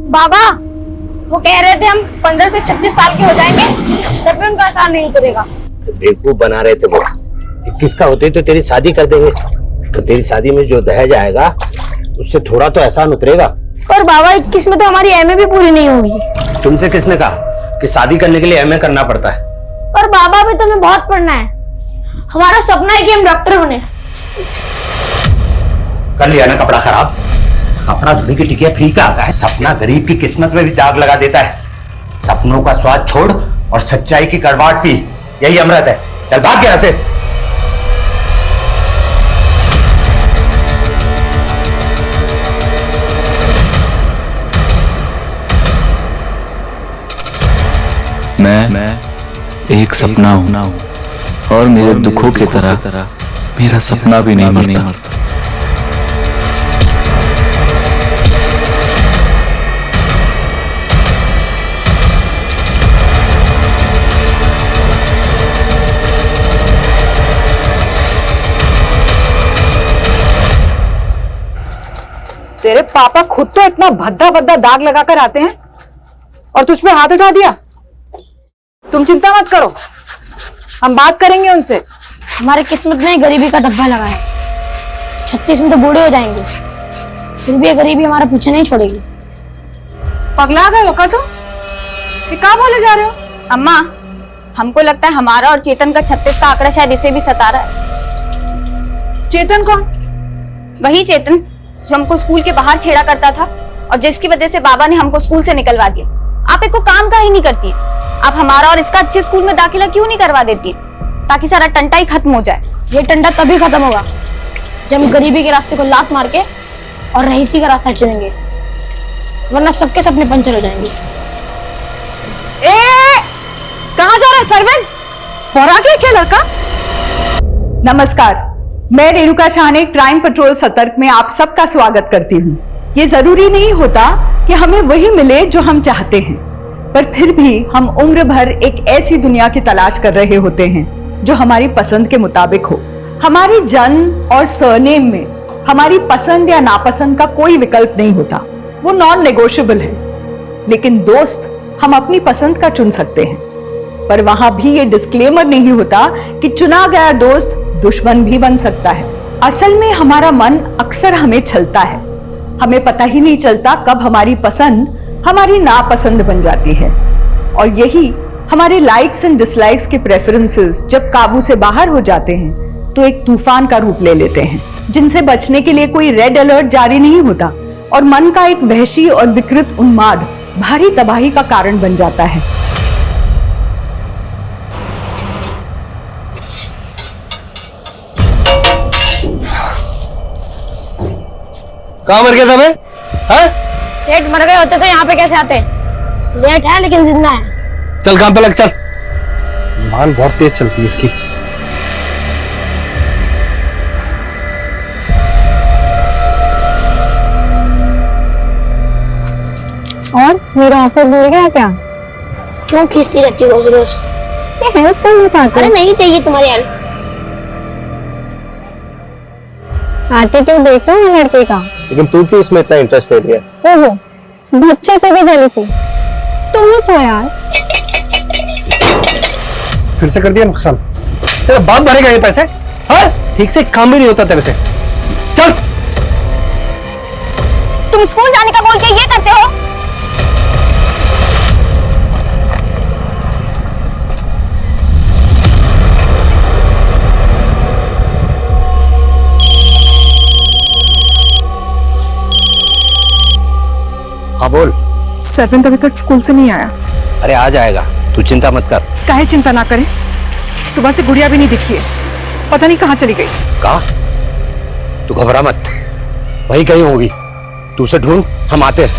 बाबा वो कह रहे थे हम 15 से 36 साल के हो जाएंगे तब भी उनका असर नहीं उतरेगा। बेवकूफ बना रहे थे वो। 21 का होते तो तेरी शादी कर देंगे, तो तेरी शादी में जो दहेज आएगा उससे थोड़ा तो एहसान उतरेगा। पर बाबा 21 में तो हमारी एमए भी पूरी नहीं होगी। तुमसे किसने कहा कि शादी करने के लिए एमए करना पड़ता है? पर बाबा भी तुम्हें बहुत पढ़ना है। हमारा सपना है कि हम डॉक्टर बने। कर लिया ना कपड़ा खराब। कपड़ा धोने की टिकिया फ्री का आता है। सपना गरीब की किस्मत में भी दाग लगा देता है। सपनों का स्वाद छोड़ और सच्चाई की कड़वाहट पी, यही अमृत है। चल भाग यहां से। मैं एक सपना हूं और मेरे दुखों की तरह मेरा सपना भी नहीं मरता। तेरे पापा खुद तो इतना भद्दा भद्दा दाग लगाकर आते हैं और तुझ पे हाथ उठा दिया। तुम चिंता मत करो, हम बात करेंगे उनसे। हमारे किस्मत ने गरीबी का डब्बा लगाया। 36 में तो बूढ़े हो जाएंगे, फिर भी ये गरीबी हमारा पीछे नहीं छोड़ेगी। पगला गए हो क्या तुम? ये क्या बोले जा रहे हो? अम्मा, हमको लगता है हमारा और चेतन का 36 का आंकड़ा शायद इसे भी सता रहा है। चेतन कौन? वही चेतन जो हमको स्कूल के बाहर छेड़ा करता था और जिसकी वजह से बाबा ने हमको स्कूल से निकलवा दिया। आप एक को काम का ही नहीं करती, आप हमारा और इसका अच्छे स्कूल में दाखिला क्यों नहीं करवा देती, ताकि सारा टंटा ही खत्म हो जाए। ये टंटा तभी खत्म होगा जब हम गरीबी के रास्ते को लात मार के और रईसी का रास्ता चुनेंगे, वरना सबके सपने पंचर हो जाएंगे। कहाँ जा रहा है सरवन? और आगे क्या लड़का? नमस्कार, मैं रेणुका शाहने क्राइम पेट्रोल सतर्क में आप सबका स्वागत करती हूँ। ये जरूरी नहीं होता कि हमें वही मिले जो हम चाहते हैं, पर फिर भी हम उम्र भर एक ऐसी दुनिया की तलाश कर रहे होते हैं जो हमारी पसंद के मुताबिक हो। हमारे जन्म और सरनेम में हमारी पसंद या नापसंद का कोई विकल्प नहीं होता, वो नॉन नेगोशिएबल है। लेकिन दोस्त हम अपनी पसंद का चुन सकते हैं, पर वहां भी ये डिस्क्लेमर नहीं होता कि चुना गया दोस्त दुश्मन भी बन सकता है। असल में हमारा मन अक्सर हमें छलता है, हमें पता ही नहीं चलता कब हमारी पसंद हमारी नापसंद बन जाती है। और यही हमारे लाइक्स एंड डिसलाइक्स के प्रेफरेंसेस जब काबू से बाहर हो जाते हैं तो एक तूफान का रूप ले लेते हैं, जिनसे बचने के लिए कोई रेड अलर्ट जारी नहीं होता और मन का एक वहशी और विकृत उन्माद भारी तबाही का कारण बन जाता है। कहाँ मर गया था मैं? सेठ मर गए होते तो यहाँ पे कैसे आते? लेट है लेकिन जिंदा है। चल काम पे लग, चल। मान बहुत तेज चलती है इसकी। और मेरा ऑफर भूल गया क्या? क्यों खींचती रहती रोज रोज? ये हेल्प करना चाहती अरे नहीं चाहिए तुम्हारी हेल्प। एटीट्यूड देख लो ना लड़के का। लेकिन तू क्यों इसमें इतना इंटरेस्ट ले लिया? ओहो, बच्चे से भी जेलसी। तुम ही छो यार। फिर से कर दिया नुकसान। तेरा बाप भरेगा ये पैसे? हाँ? ठीक से काम भी नहीं होता तेरे से। चल। तुम स्कूल जाने का बोल के ये करते हो? हाँ बोल। सरविंद अभी तक स्कूल से नहीं आया। अरे आ जाएगा, तू चिंता मत कर। काहे चिंता ना करें, सुबह से गुड़िया भी नहीं दिखी है, पता नहीं कहाँ चली गई। कहा? तू घबरा मत, वही कहीं होगी। तू उसे ढूंढ, हम आते हैं।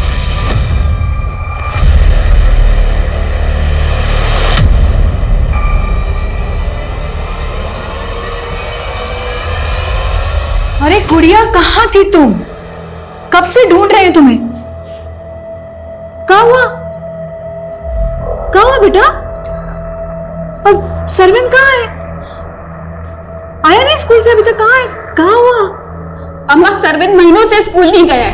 अरे गुड़िया कहाँ थी तुम? कब से ढूंढ रहे हैं तुम्हें। कहाँ हुआ? कहाँ हुआ बेटा? और सरविंद कहाँ है? आया नहीं स्कूल से अभी तक? कहाँ है? कहाँ हुआ? अम्मा, सरविंद महीनों से स्कूल नहीं गया है।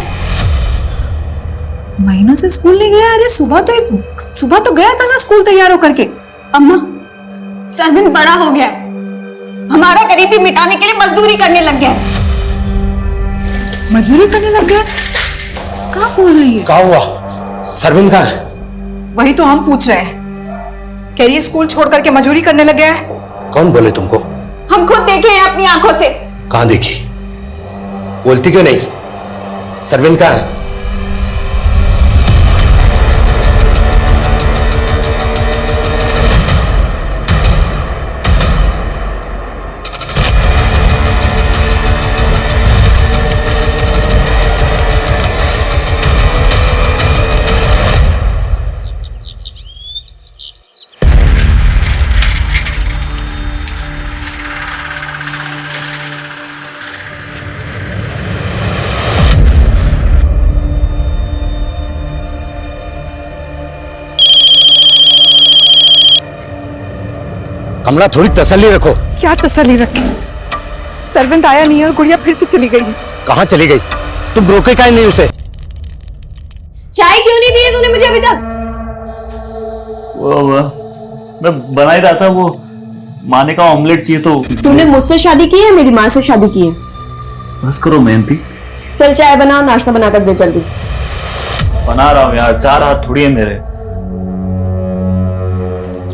महीनों से स्कूल नहीं गया? अरे सुबह तो गया था ना स्कूल तैयार होकर के। अम्मा, सरविंद बड़ा हो गया है, हमारा गरीबी मिटाने के लिए मजदूरी करने लग गया है। मजदूरी करने लग गया? कहाँ बोल रही है? क्या हुआ? सरविंद कहाँ है? वही तो हम पूछ रहे हैं। कह रही है स्कूल छोड़ करके मजदूरी करने लग गया है। कौन बोले तुमको? हम खुद देखे हैं अपनी आंखों से। कहाँ देखी? बोलती क्यों नहीं? सरविंद कहाँ है? कमला, थोड़ी तसल्ली रखो। क्या तसल्ली रखे? सरविंद आया नहीं और गुड़िया फिर से चली गई। कहाँ चली गई? तुम रोके काहे नहीं उसे? चाय क्यों नहीं दी है तूने मुझे अभी तक? मैं बना ही रहा था, वो माने का ऑमलेट चाहिए तो। तूने मुझसे शादी की है, मेरी माँ से शादी की है? बस करो मेहनती। चल चाय बनाओ, नाश्ता बना कर दे जल्दी। बना रहा हूँ यार, 4 हाथ थोड़ी है मेरे।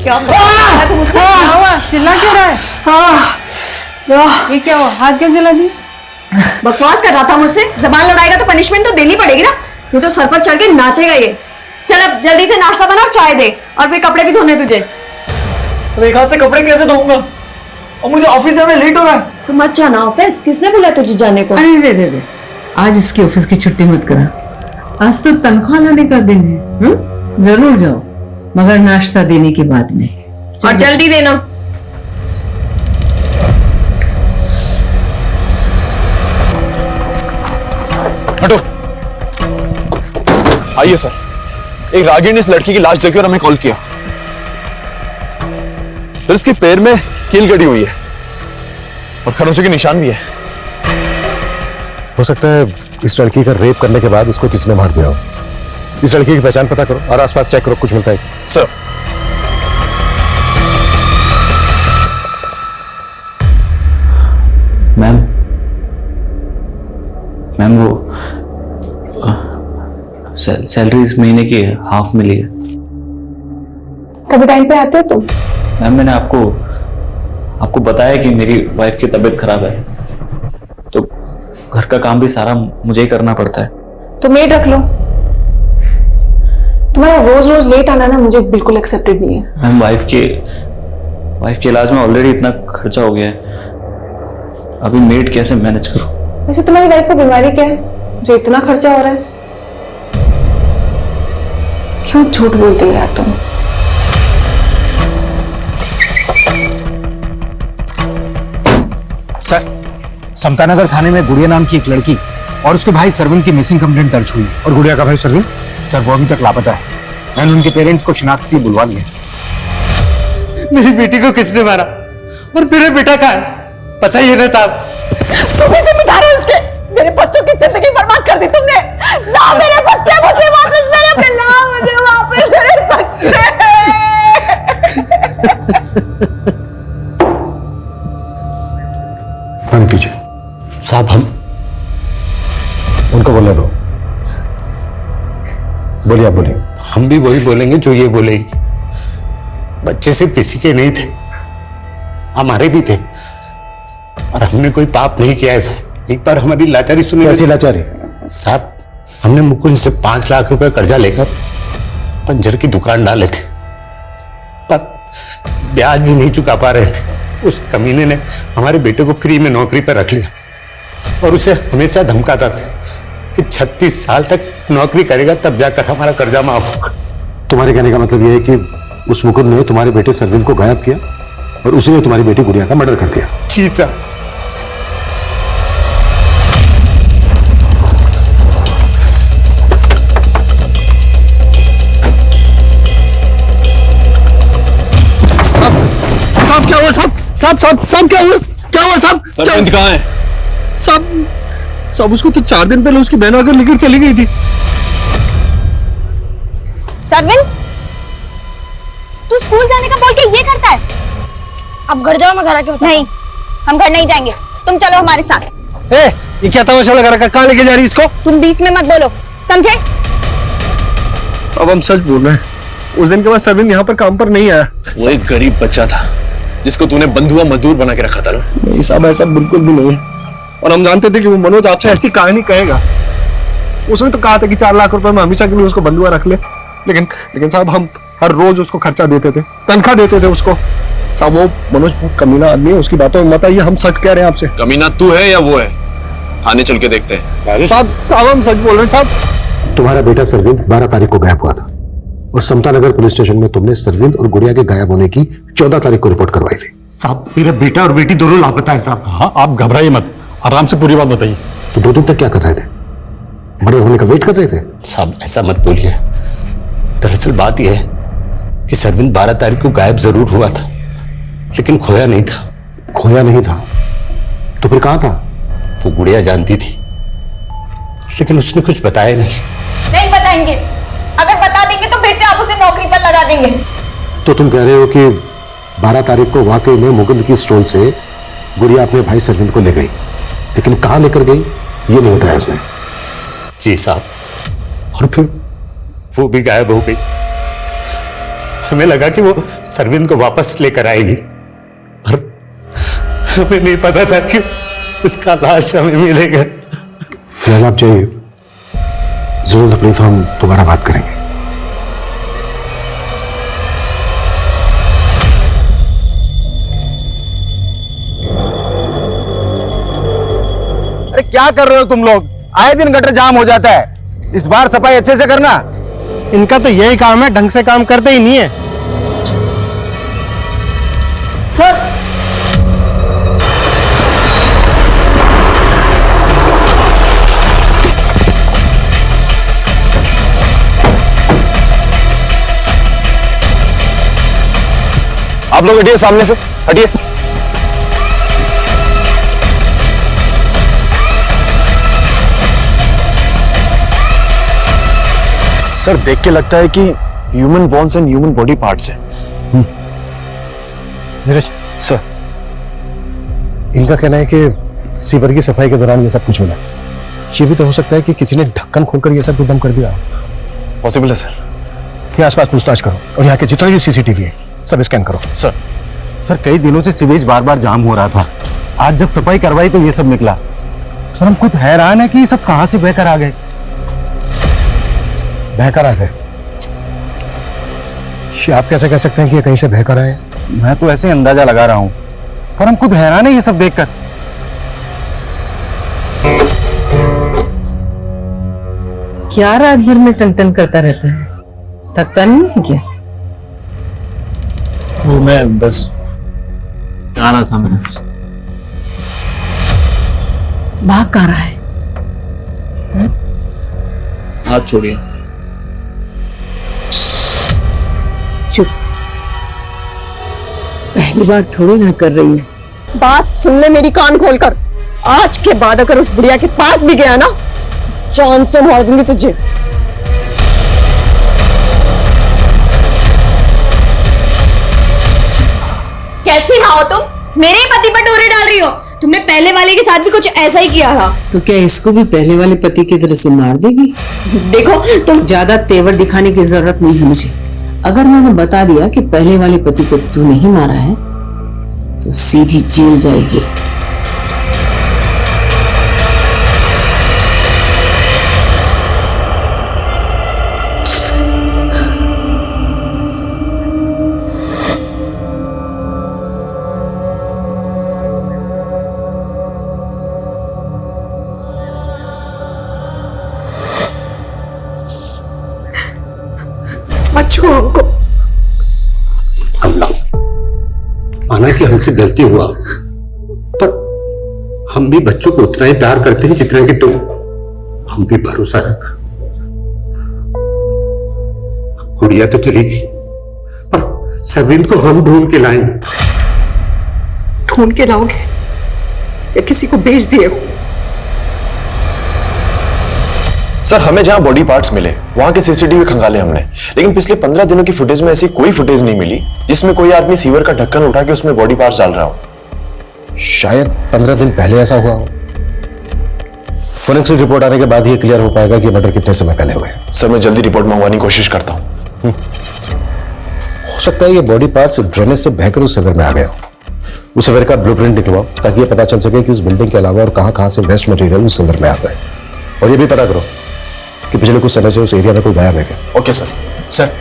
क्या चिल्ला क्यों रहा है? ये क्या हुआ? हाथ क्यों जला दी? बकवास कर रहा था मुझसे। जबान लड़ाएगा तो पनिशमेंट तो देनी पड़ेगी ना, तू तो सर पर चढ़ के नाचेगा ये। चल अब जल्दी से नाश्ता बना और चाय दे, और फिर कपड़े भी धोने तुझे। अब एक हाथ से कपड़े कैसे धोऊंगा? और मुझे ऑफिस जाने लेट हो रहा है। तू मत जाना ऑफिस, किसने बोला तुझे जाने को? अरे रे रे रे, आज इसकी ऑफिस की छुट्टी मत करा। आज तो तनख्वाह लाने का दिन है। जरूर जाओ, मगर नाश्ता देने के बाद में। और जल्दी देना। हटो। आइए सर, एक रागिनी ने इस लड़की की लाश देखी और हमें कॉल किया। सर, इसके पैर में कील गड़ी हुई है और खरोंचों के निशान भी है। हो सकता है इस लड़की का रेप करने के बाद इसको किसी ने मार दिया हो। इस लड़की की पहचान पता करो और आसपास चेक करो, कुछ मिलता है। सर, मैम वो सैलरी इस महीने की हाफ मिली है। कभी टाइम पे आते हो तुम? मैम मैंने आपको बताया कि मेरी वाइफ की तबीयत खराब है, तो घर का काम भी सारा मुझे ही करना पड़ता है। तो मेड रख लो। तुम्हारा रोज रोज लेट आना ना मुझे बिल्कुल एक्सेप्टेड नहीं है। मैम वाइफ के इलाज में ऑलरेडी इतना खर्चा हो गया है, अभी मेड कैसे मैनेज करूं? वैसे तुम्हारी वाइफ को बीमारी क्या है जो इतना खर्चा हो रहा है? क्यों झूठ बोलते हो यार तुम? सर, समतानगर थाने में गुड़िया नाम की एक लड़की और उसके भाई सरविंद की मिसिंग कंप्लेंट दर्ज हुई है। और गुड़िया का भाई सरविंद? सर, वो अभी तक लापता है। मैंने उनके पेरेंट्स को शिनाख्त के लिए बुलवा लिया। मेरी बेटी को किसने मारा और मेरा बेटा कहाँ है? पता ही है ना साहब। तुम ही जिम्मेदार हो इसके। मेरे बच्चों की जिंदगी बर्बाद कर दी तुमने। लाओ मेरे बच्चे मुझे वापस, मेरे पे लाओ मुझे वापस मेरे बच्चे। पानी पीछे। साहब, हम उनको बोलने दो। बोलिए, आप बोलिए। हम भी वही बोलेंगे जो ये बोलेगी। बच्चे सिर्फ इसी के नहीं थे, हमारे भी थे, और हमने कोई पाप नहीं किया है साहब। एक बार हमारी लाचारी सुनी। कैसी लाचारी? साहब, हमने मुकुंद से 5 लाख रुपए कर्जा लेकर पंजर की दुकान डाले थे, पर ब्याज भी नहीं चुका पा रहे थे। उस कमीने ने हमारे बेटे को फ्री में नौकरी पर रख लिया और उसे हमेशा धमकाता था कि 36 साल तक नौकरी करेगा तब जाकर हमारा कर्जा माफ होगा। तुम्हारे कहने का मतलब यह है कि उस मुकुंद ने तुम्हारे बेटे सरविंद को गायब किया और उसी ने तुम्हारी बेटी गुड़िया का मर्डर कर दिया? जी साहब। साहब क्या हुआ? साहब क्या हुआ? क्या हुआ साहब? सरविंद कहाँ है? साहब उसको तो 4 दिन पहले उसकी बहन आकर लेकर चली गई थी। सरविन, तू स्कूल जाने का बोल के ये करता है? अब घर जाओ, मैं घर आके नहीं, हम घर नहीं जाएंगे, तुम चलो हमारे साथ। ये क्या तमाशा लगा रखा? कहाँ लेके जा रही इसको? तुम बीच में मत बोलो, समझे? अब हम सच बोल रहे हैं, उस दिन के बाद सरविन यहाँ पर काम पर नहीं आया। वो एक गरीब बच्चा था जिसको तूने बंधुआ मजदूर बना के रखा था ना। नहीं साहब, ऐसा बिल्कुल भी नहीं है। और हम जानते थे कि वो मनोज आपसे ऐसी कहानी कहेगा। उसने तो कहा था कि 4 लाख रुपए में हमेशा के लिए उसको बंधुआ रख ले, लेकिन साहब हम हर रोज उसको खर्चा देते थे, तनख्वाह देते थे उसको। साहब वो मनोज बहुत कमीना आदमी है, उसकी बातों में मत आइए, हम सच कह रहे हैं आपसे। कमीना तू है या वो है? थाने चल के देखते हैं। साहब हम सच बोल रहे हैं साहब। तुम्हारा बेटा सरविंद 12 तारीख को गायब हुआ था और समता नगर पुलिस स्टेशन में तुमने सरविंद और गुड़िया के गायब होने की 14 तारीख को रिपोर्ट करवाई थी। साहब मेरा बेटा और बेटी दोनों लापता है साहब। हाँ, आप घबराइए मत, आराम से पूरी बात बताइए। तो 2 दिन तक क्या कर रहे थे? बड़े होने का वेट कर रहे थे? साहब ऐसा मत बोलिए, दरअसल बात यह है कि सरविंद 12 तारीख को गायब जरूर हुआ था, लेकिन खोया नहीं था। खोया नहीं था तो फिर कहाँ था? वो गुड़िया जानती थी, लेकिन उसने कुछ बताया नहीं। नहीं बताएंगे, अगर बता देंगे तो फिर से आप उसे नौकरी पर लगा देंगे। तो तुम कह रहे हो कि 12 तारीख को वाकई में मुगल की स्टोल से गुड़िया अपने भाई सरविंद को ले गई, लेकिन कहाँ लेकर गई ये नहीं बताया उसने। जी साहब, और फिर वो भी गायब हो गई। हमें लगा कि वो सरविंद को वापस लेकर आएगी, पर हमें नहीं पता था कि उसका लाश हमें मिलेगा। जब आप चाहिए जरूर तकलीफ हम दोबारा बात करेंगे। अरे क्या कर रहे हो तुम लोग? आए दिन गटर जाम हो जाता है, इस बार सफाई अच्छे से करना। इनका तो यही काम है, ढंग से काम करते ही नहीं है। आप लोग हटिए, सामने से हटिए। सर देख के लगता है कि human bones and human body parts है। नीरज सर, इनका कहना है कि सीवर की सफाई के दौरान ये सब कुछ मिला। ये भी तो हो सकता है कि किसी ने ढक्कन खोलकर ये सब कुछ दम कर दिया। पॉसिबल है सर। ये आसपास पूछताछ करो और यहाँ के जितने भी सीसीटीवी है सब स्कैन करो। सर कई दिनों से सीवेज बार बार जाम हो रहा था, आज जब सफाई करवाई तो ये सब निकला। सर हम खुद हैरान है कि ये सब कहां से बहकर आ गए। बहकर आ गए? आप कैसे कह सकते हैं कि ये कहीं से बहकर आए? मैं तो ऐसे अंदाजा लगा रहा हूं, पर हम खुद हैरान है ये सब देखकर। क्या रात भर में टन करता रहता है, थकता नहीं है क्या? वो मैं बस आ रहा था। मैं भाग कहाँ रहा है? हाथ छोड़िए। चुप, पहली बार थोड़ी ना कर रही है। बात सुन ले मेरी, कान खोलकर। आज के बाद अगर उस बुढ़िया के पास भी गया ना, जान से मार दूंगी तुझे। कैसी माँ हो तुम? मेरे ही पति पर डोरे डाल रही हो। तुमने पहले वाले के साथ भी कुछ ऐसा ही किया था। तो क्या इसको भी पहले वाले पति की तरह से मार देगी? देखो तुम ज्यादा तेवर दिखाने की जरूरत नहीं है मुझे। अगर मैंने बता दिया कि पहले वाले पति को तू नहीं मारा है तो सीधी जेल जाएगी। छोड़ो हमको। कमला, माना कि हमसे गलती हुआ, पर हम भी बच्चों को उतना ही प्यार करते हैं जितना कि तुम। हम भी भरोसा रख। गुड़िया तो चली गई, पर सरविंद को हम ढूंढ के लाएंगे। ढूंढ के लाओगे या किसी को बेच दिए हो? सर हमें जहां बॉडी पार्ट्स मिले वहां के सीसीटीवी खंगाले हमने, लेकिन पिछले 15 दिनों की फुटेज में ऐसी कोई फुटेज नहीं मिली जिसमें कोई आदमी सीवर का ढक्कन उठा के उसमें बॉडी पार्ट्स डाल रहा हो। शायद 15 दिन पहले ऐसा हुआ हो। फोरेंसिक रिपोर्ट आने के बाद ही क्लियर हो पाएगा कि मर्डर कितने समय पहले हुए। सर मैं जल्दी रिपोर्ट मंगवाने की कोशिश करता हूँ। हो सकता है ये बॉडी पार्ट्स ड्रेनेज से बहकर उस सगर में आ गए हो। उस सगर का ब्लूप्रिंट निकलवाओ ताकि ये पता चल सके कि उस बिल्डिंग के अलावा और कहां से वेस्ट मटेरियल उस सगर में आता है। और ये भी पता करो कि पिछले कुछ समय से उस एरिया में कोई गायब है क्या। Okay sir. सर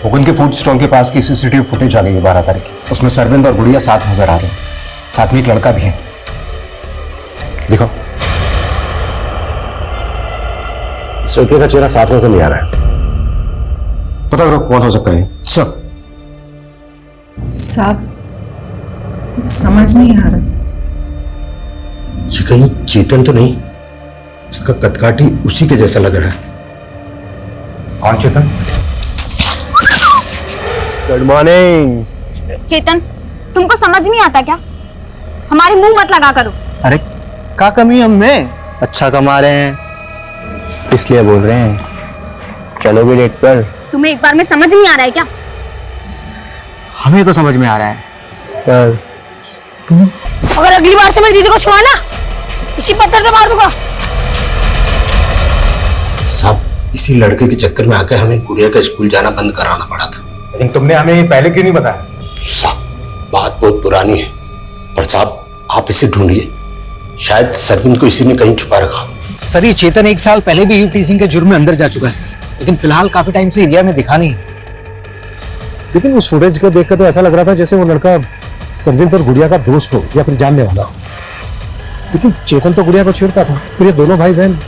मुकुंद के फूड स्टॉल के पास की सीसीटीवी फुटेज आ गई है 12 तारीख की। उसमें सरविंद और गुड़िया साथ नजर आ रहे हैं, साथ में एक लड़का भी है। दिखाओ। इस लड़के का चेहरा साफ नजर नहीं आ रहा है, पता करो कौन हो सकता है। सर साहब कुछ समझ नहीं आ रहा। जी कहीं चेतन तो नहीं? इसका कदकाठी उसी के जैसा लग रहा है। कौन चेतन? Good morning. चेतन, तुमको समझ नहीं आता क्या? हमारे मुंह मत लगा करो। अरे क्या कमी हम में? अच्छा कमा रहे हैं इसलिए बोल रहे हैं। चलोगे डेट पर? तुम्हें एक बार में समझ नहीं आ रहा है क्या? हमें तो समझ में आ रहा है पर अगर अगली बार से मेरी दीदी को छुआ ना, इसी पत्थर से मार दूंगा। साहब इसी लड़के के चक्कर में आकर हमें गुड़िया का स्कूल जाना बंद कराना पड़ा था। लेकिन तुमने हमें पहले क्यों नहीं बताया? साहब बात बहुत पुरानी है, पर साहब आप इसे ढूंढिए, शायद सरविंद को इसी ने कहीं छुपा रखा। सर ये चेतन 1 साल पहले भी टीजिंग के जुर्म में अंदर जा चुका है, लेकिन फिलहाल काफी टाइम से एरिया में दिखा नहीं। लेकिन उस फुटेज को देखकर तो ऐसा लग रहा था जैसे वो लड़का सरविंद और गुड़िया का दोस्त हो या फिर जानने वाला हो। लेकिन चेतन तो गुड़िया को छेड़ता था, फिर ये दोनों भाई बहन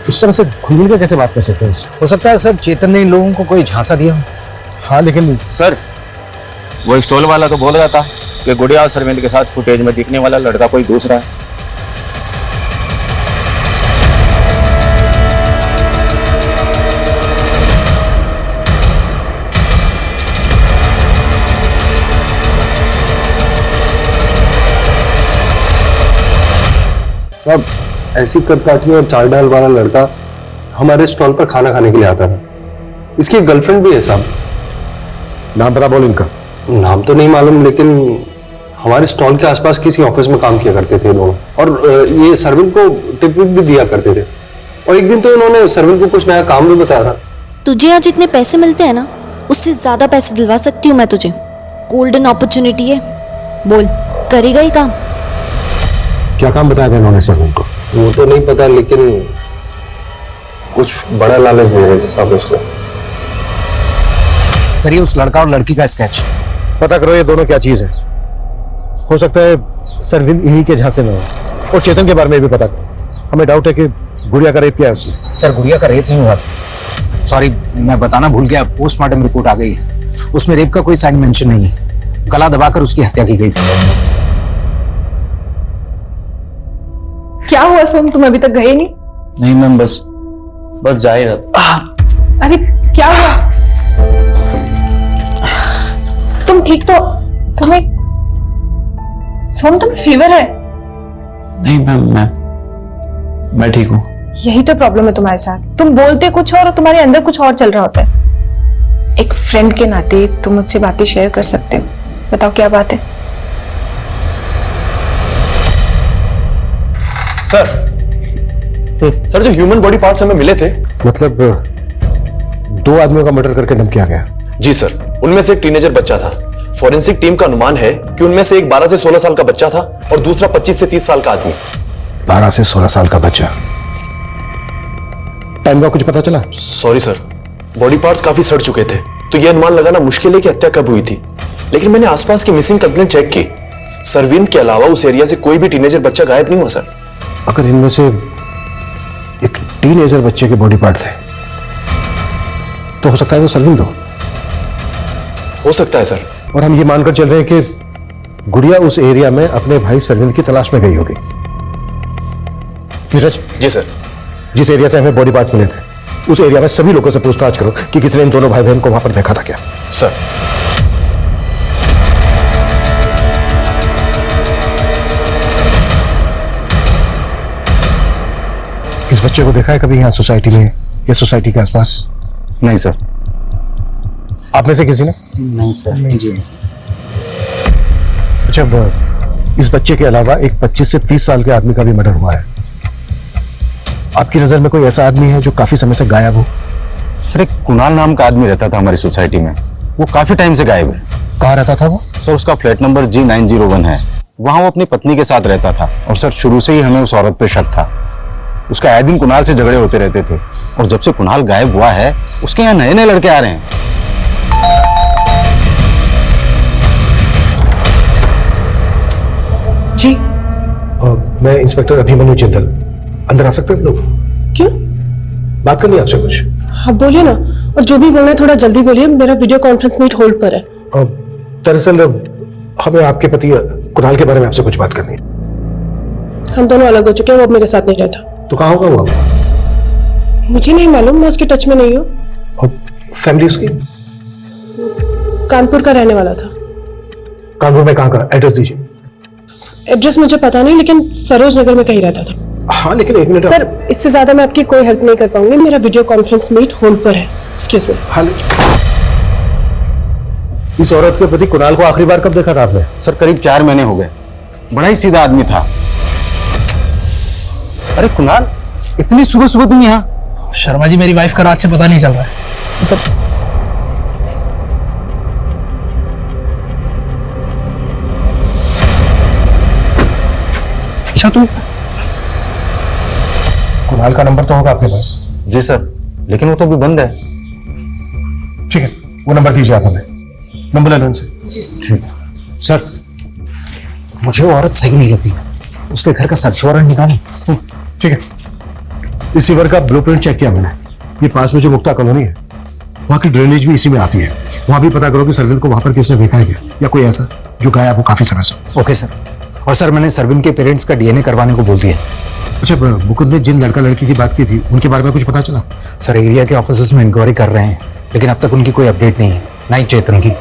इस तरह से घुल मिल कर कैसे बात कर सकते हैं? हो सकता है सर चेतन ने इन लोगों को कोई झांसा दिया। हाँ लेकिन सर वो स्टॉल वाला तो बोल रहा था कि गुड़िया और सरविंद के साथ फुटेज में दिखने वाला लड़का कोई दूसरा है। साहब ऐसी कदकाठी और चाल डाल वाला लड़का हमारे स्टॉल पर खाना खाने के लिए आता था। इसकी गर्लफ्रेंड भी है साहब। नाम पता बोल इनका। नाम तो नहीं मालूम, लेकिन हमारे स्टॉल के आसपास किसी ऑफिस में काम किया करते थे दोनों, और ये सरविंद को टिप विप भी दिया करते थे। और एक दिन तो इन्होंने सरविंद को कुछ नया काम भी बताया था। तुझे आज जितने पैसे मिलते हैं ना, उससे ज्यादा पैसे दिलवा सकती हूँ मैं तुझे। गोल्डन अपॉर्चुनिटी है, बोल करेगा ही काम। क्या काम बताया था इन्होंने सरविंद को? वो तो नहीं पता, लेकिन कुछ बड़ा लालच दे रहे थे साहब उसको। सर ये उस लड़का और लड़की का स्केच। पता करो ये दोनों क्या चीज है। हो सकता है सरविंद इन्हीं के झांसे में हो। और चेतन के बारे में भी पता करो। हमें डाउट है कि गुड़िया का रेप किया है उसने। सर गुड़िया का रेप नहीं हुआ, सॉरी मैं बताना भूल गया। पोस्टमार्टम रिपोर्ट आ गई है, उसमें रेप का कोई साइन मेंशन नहीं है। गला दबाकर उसकी हत्या की गई थी। क्या हुआ सोम, तुम अभी तक गए नहीं? नहीं मैम, बस जा ही रहा था। अरे क्या हुआ? तुम ठीक तो? तुम्हें सोम तुम्हें फीवर है? नहीं मैम, मैं ठीक हूँ। यही तो प्रॉब्लम है तुम्हारे साथ। तुम बोलते कुछ और तुम्हारे अंदर कुछ और चल रहा होता है। एक फ्रेंड के नाते तुम मुझसे बातें शेयर कर सकते हो। बताओ क्या बात है? सर जो ह्यूमन बॉडी पार्ट्स हमें मिले थे, मतलब 2 आदमियों का मर्डर करके डंप किया गया। जी सर, उनमें से एक टीनेजर बच्चा था। फॉरेंसिक टीम का अनुमान है कि उनमें से एक 12 से 16 साल का बच्चा था और दूसरा 25 से 30 साल का आदमी। 12 से 16 साल का बच्चा। टाइम का कुछ पता चला? सॉरी सर, बॉडी पार्ट्स काफी सड़ चुके थे, तो यह अनुमान लगाना मुश्किल है कि हत्या कब हुई थी। लेकिन मैंने आसपास की मिसिंग कंप्लेंट चेक की, सरविंद के अलावा उस एरिया से कोई भी टीनेजर बच्चा गायब नहीं हुआ सर। अगर इनमें से एक टीनेजर बच्चे के बॉडी पार्ट्स हैं, तो हो सकता है वो सरविंद हो सकता है सर। और हम ये मानकर चल रहे हैं कि गुड़िया उस एरिया में अपने भाई सरविंद की तलाश में गई होगी। नीरज। जी सर। जिस एरिया से हमें बॉडी पार्ट्स मिले थे, उस एरिया में सभी लोगों से पूछताछ करो कि किसी ने इन दोनों भाई बहन को वहां पर देखा था क्या। सर। इस बच्चे को देखा है कभी यहाँ सोसाइटी में या सोसाइटी के आसपास? नहीं सर। आप में से किसी ने? नहीं सर। जी। अच्छा, इस बच्चे के अलावा एक 25 से 30 साल के आदमी का भी मर्डर हुआ है। आपकी नजर में कोई ऐसा आदमी है जो काफी समय से गायब हो? सर, एक कुणाल नाम का आदमी रहता था हमारी सोसाइटी में, वो काफी टाइम से गायब है। कहाँ रहता था वो? सर, उसका फ्लैट नंबर G901 है। वहां वो अपनी पत्नी के साथ रहता था और सर शुरू से ही हमें उस औरत पे शक था। उसका आए दिन कुणाल से झगड़े होते रहते थे और जब से कुणाल गायब हुआ है उसके यहाँ नए नए लड़के आ रहे हैं। जी। मैं इंस्पेक्टर अभिमन्यु जिंदल, अंदर आ सकते हैं लोग? क्यों? बात करनी है आपसे कुछ। हाँ बोलिए ना, और जो भी बोलना है थोड़ा जल्दी बोलिए, मेरा वीडियो कॉन्फ्रेंस मीट होल्ड पर है। दरअसल हमें आपके पति कुणाल के बारे में आपसे कुछ बात करनी है। हम दोनों अलग हो चुके हैं, वो अब मेरे साथ नहीं रहता। तो कहाँ होगा वो? मुझे नहीं मालूम, मैं उसके टच में नहीं हूँ। फैमिली उसकी? कानपुर का रहने वाला था। कानपुर में कहाँ का? एड्रेस दीजिए। एड्रेस मुझे पता नहीं, लेकिन सरोज नगर में कहीं रहता था। हाँ, लेकिन एक मिनट सर, इससे ज्यादा मैं आपकी कोई हेल्प नहीं कर पाऊंगी, मेरा वीडियो कॉन्फ्रेंस मीट होल्ड पर है। Excuse me. हाँ, इस औरत के प्रति कुणाल को आखिरी बार कब देखा था आपने? सर, करीब 4 महीने हो गए। बड़ा ही सीधा आदमी था। अरे कुणाल, इतनी सुबह सुबह तुम यहाँ? शर्मा जी, मेरी वाइफ का रात से पता नहीं चल रहा है। अच्छा, तुम कुणाल का नंबर तो होगा आपके पास? जी सर, लेकिन वो तो अभी बंद है। ठीक है, वो नंबर दीजिए आप हमें। नंबर ले लो उनसे। ठीक है सर। मुझे वो औरत सही नहीं लगती, उसके घर का सर्च वारंट निकालें। ठीक है, इस रिवर का ब्लूप्रिंट चेक किया मैंने। ये पास में जो मुक्ता कॉलोनी है, वहाँ की ड्रेनेज भी इसी में आती है। वहाँ भी पता करो कि सरविन को वहाँ पर किसने देखा है क्या, या कोई ऐसा जो गायब हो काफी समय से। Okay sir. और सर, मैंने सरविन के पेरेंट्स का DNA करवाने को बोल दिया। अच्छा, मुकुंद ने जिन लड़का लड़की की बात की थी उनके बारे में कुछ पता चला? सर, एरिया के ऑफिसर्स में इंक्वायरी कर रहे हैं, लेकिन अब तक उनकी कोई अपडेट नहीं है, ना ही चेतन की।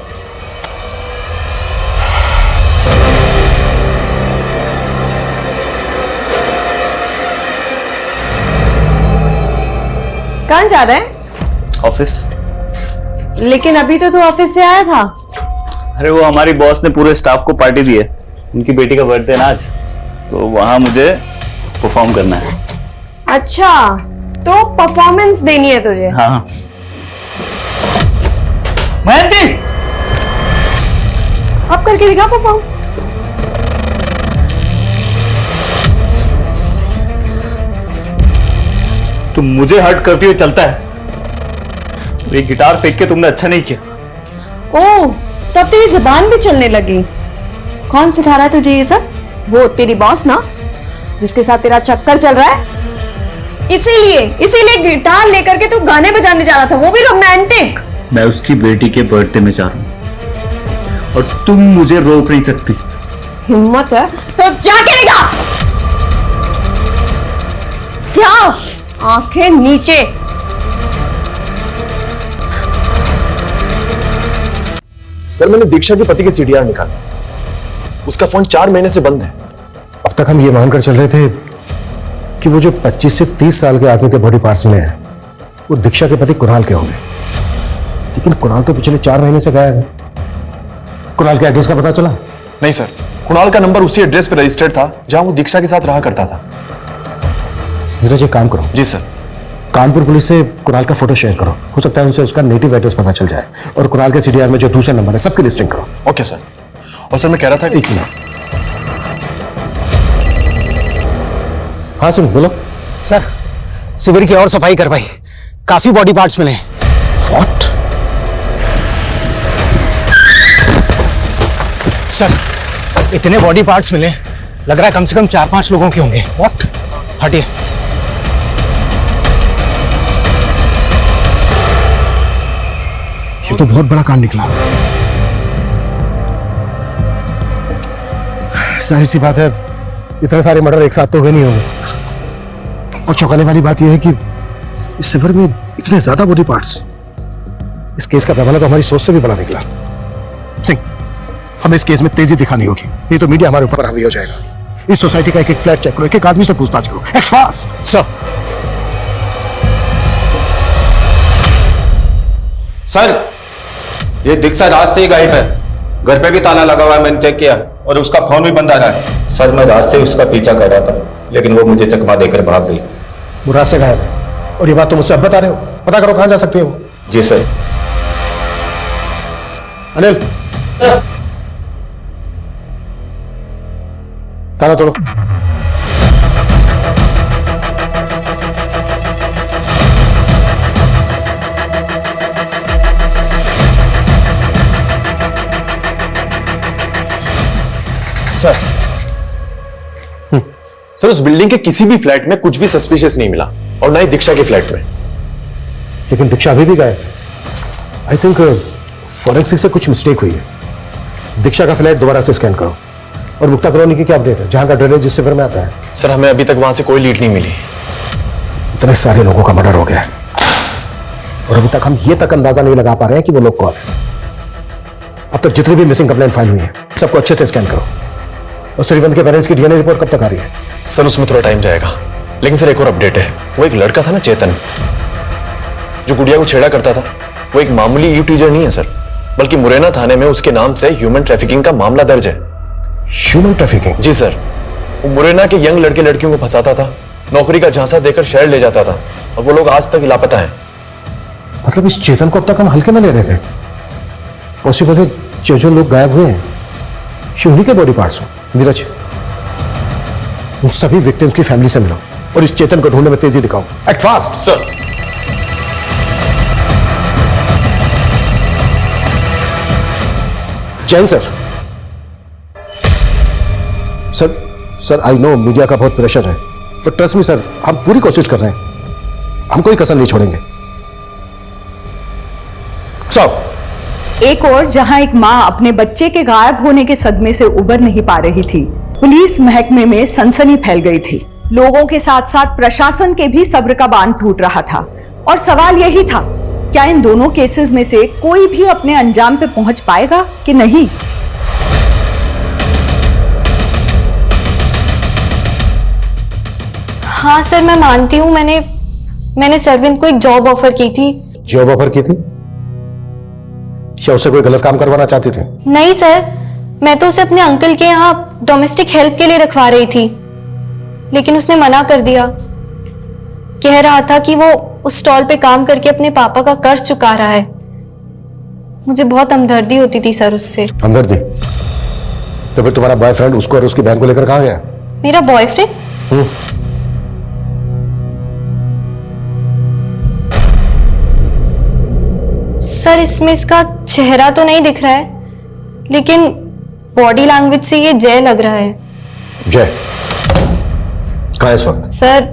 कहाँ जा रहे हैं? ऑफिस। लेकिन अभी तो तू ऑफिस से आया था। अरे वो हमारी बॉस ने पूरे स्टाफ को पार्टी दी है, उनकी बेटी का बर्थडे ना आज, तो वहां मुझे परफॉर्म करना है। अच्छा, तो परफॉर्मेंस देनी है तुझे? हाँ। मयंती, अब करके दिखा परफॉर्म। तुम मुझे हर्ट करती हुई चलता है, तो ये गिटार फेंक के तुमने अच्छा नहीं किया। ओह, तब तेरी जुबान भी चलने लगी। कौन सिखा रहा है तुझे ये सब? वो तेरी बॉस ना, जिसके साथ तेरा चक्कर चल रहा है। इसीलिए गिटार लेकर के तू गाने बजाने जा रहा था, वो भी रोमांटिक। मैं उसकी बेटी के बर्थडे में जा रहा हूं और तुम मुझे रोक नहीं सकती। हिम्मत है तो जाके दिखा। क्या? आंखें नीचे। सर, मैंने दीक्षा के पति के CDR निकाला, उसका फोन 4 महीने से बंद है। अब तक हम ये मानकर चल रहे थे कि वो जो 25 से 30 साल के आदमी के बॉडी पार्ट्स मिले हैं वो दीक्षा के पति कुणाल के होंगे, लेकिन कुणाल तो पिछले 4 महीने से गायब है। कुणाल के एड्रेस का पता चला? नहीं सर, कुणाल का नंबर उसी एड्रेस पर रजिस्टर्ड था जहां वो दीक्षा के साथ रहा करता था। धीरज, एक काम करो। जी सर। कानपुर पुलिस से कुणाल का फोटो शेयर करो, हो सकता है उनसे उसका नेटिव एड्रेस पता चल जाए, और कुणाल के CDR में जो दूसरा नंबर है सबकी लिस्टिंग करो। Okay sir. और सर, मैं कह रहा था, एक मिनट। हाँ सिंह, बोलो। सर, शिविर की और सफाई करवाई, काफी बॉडी पार्ट्स मिले। व्हाट? सर, इतने बॉडी पार्ट्स मिले, लग रहा है कम से कम 4-5 लोगों के होंगे। व्हाट? हटिए। ये तो बहुत बड़ा कांड निकला। जाहिर सी बात है, इतने सारे मर्डर एक साथ तो हुए नहीं होंगे। और चौंकाने वाली बात यह है कि इस सफर में इतने ज्यादा बॉडी पार्ट्स, इस केस का पैमाना तो हमारी सोच से भी बड़ा निकला। सिंह, हमें इस केस में तेजी दिखानी होगी, नहीं तो मीडिया हमारे ऊपर हावी हो जाएगा। इस सोसाइटी का एक एक फ्लैट चेक करो, एक एक आदमी से पूछताछ करो। Act fast. सर, सर, ये दीक्षा रात से ही गायब है। घर पे भी ताला लगा हुआ है, मैंने चेक किया, और उसका फोन भी बंद आ रहा है। सर, मैं रात से उसका पीछा कर रहा था, लेकिन वो मुझे चकमा देकर भाग गई। वो रात से गायब है, और ये बात तुम मुझसे अब बता रहे हो? पता करो कहां जा सकती है वो। जी सर। अनिल, ताला तोड़ो। सर, सर उस बिल्डिंग के किसी भी फ्लैट में कुछ भी सस्पिशियस नहीं मिला, और ना ही दीक्षा के फ्लैट में। लेकिन दीक्षा अभी भी गायब है। आई थिंक फॉरेंसिक से कुछ मिस्टेक हुई है। दीक्षा का फ्लैट दोबारा से स्कैन करो। और मुक्ता कॉलोनी की क्या अपडेट है, जहां का ड्रेनेज जिस सिफर में आता है? सर, हमें अभी तक वहां से कोई लीड नहीं मिली। इतने सारे लोगों का मर्डर हो गया है, और अभी तक हम ये तक अंदाजा नहीं लगा पा रहे हैं कि वो लोग कौन है। अब तक जितनी भी मिसिंग कंप्लेंट फाइल हुई है, सबको अच्छे से स्कैन करो। और श्रीवंत के पेरेंट्स की डीएनए रिपोर्ट कब तक आ रही है? सर, उसमें थोड़ा टाइम जाएगा। लेकिन सर, एक और अपडेट है। वो एक लड़का था ना, चेतन, जो गुड़िया को छेड़ा करता था, वो एक मामूली यू टीचर नहीं है सर, बल्कि मुरैना थाने में उसके नाम से ह्यूमन ट्रैफिकिंग का मामला दर्ज है। Human trafficking? जी सर। वो मुरैना के यंग लड़के लड़कियों को फंसाता था, नौकरी का झांसा देकर शहर ले जाता था, और वो लोग आज तक लापता हैं। मतलब इस चेतन को अब तक हम हल्के में ले रहे थे? पॉसिबल है जो लोग गायब हुए हैं ये उन्हीं के बॉडी पार्ट्स हो। नीरज, उन सभी विक्टिम्स की फैमिली से मिलो और इस चेतन को ढूंढने में तेजी दिखाओ। Act fast. Sir. Jain sir. Sir, I know media का बहुत प्रेशर है, बट ट्रस्ट मी सर, हम पूरी कोशिश कर रहे हैं। हम कोई कसर नहीं छोड़ेंगे। स्टॉप। एक और जहां एक मां अपने बच्चे के गायब होने के सदमे से उबर नहीं पा रही थी, पुलिस महकमे में सनसनी फैल गई थी। लोगों के साथ साथ प्रशासन के भी सब्र का बांध टूट रहा था, और सवाल यही था, क्या इन दोनों केसेस में से कोई भी अपने अंजाम पे पहुंच पाएगा कि नहीं? हाँ सर, मैं मानती हूँ, मैंने सरविंद को एक जॉब ऑफर की थी। जॉब ऑफर की थी? क्या उसे कोई गलत काम करवाना चाहती थी? नहीं सर, मैं तो उसे अपने अंकल के यहाँ डोमेस्टिक हेल्प के लिए रखवा रही थी, लेकिन उसने मना कर दिया। कह रहा था कि वो उस स्टॉल पे काम करके अपने पापा का कर्ज चुका रहा है। मुझे बहुत हमदर्दी होती थी सर उससे। हमदर्दी? तो फिर तुम्हारा बॉयफ्रेंड उसको और उसकी बहन को लेकर कहाँ गया? मेरा बॉयफ्रेंड? सर, इसमें इसका चेहरा तो नहीं दिख रहा है, लेकिन बॉडी लैंग्वेज से ये जय लग रहा है। जय कहाँ है इस वक्त? सर,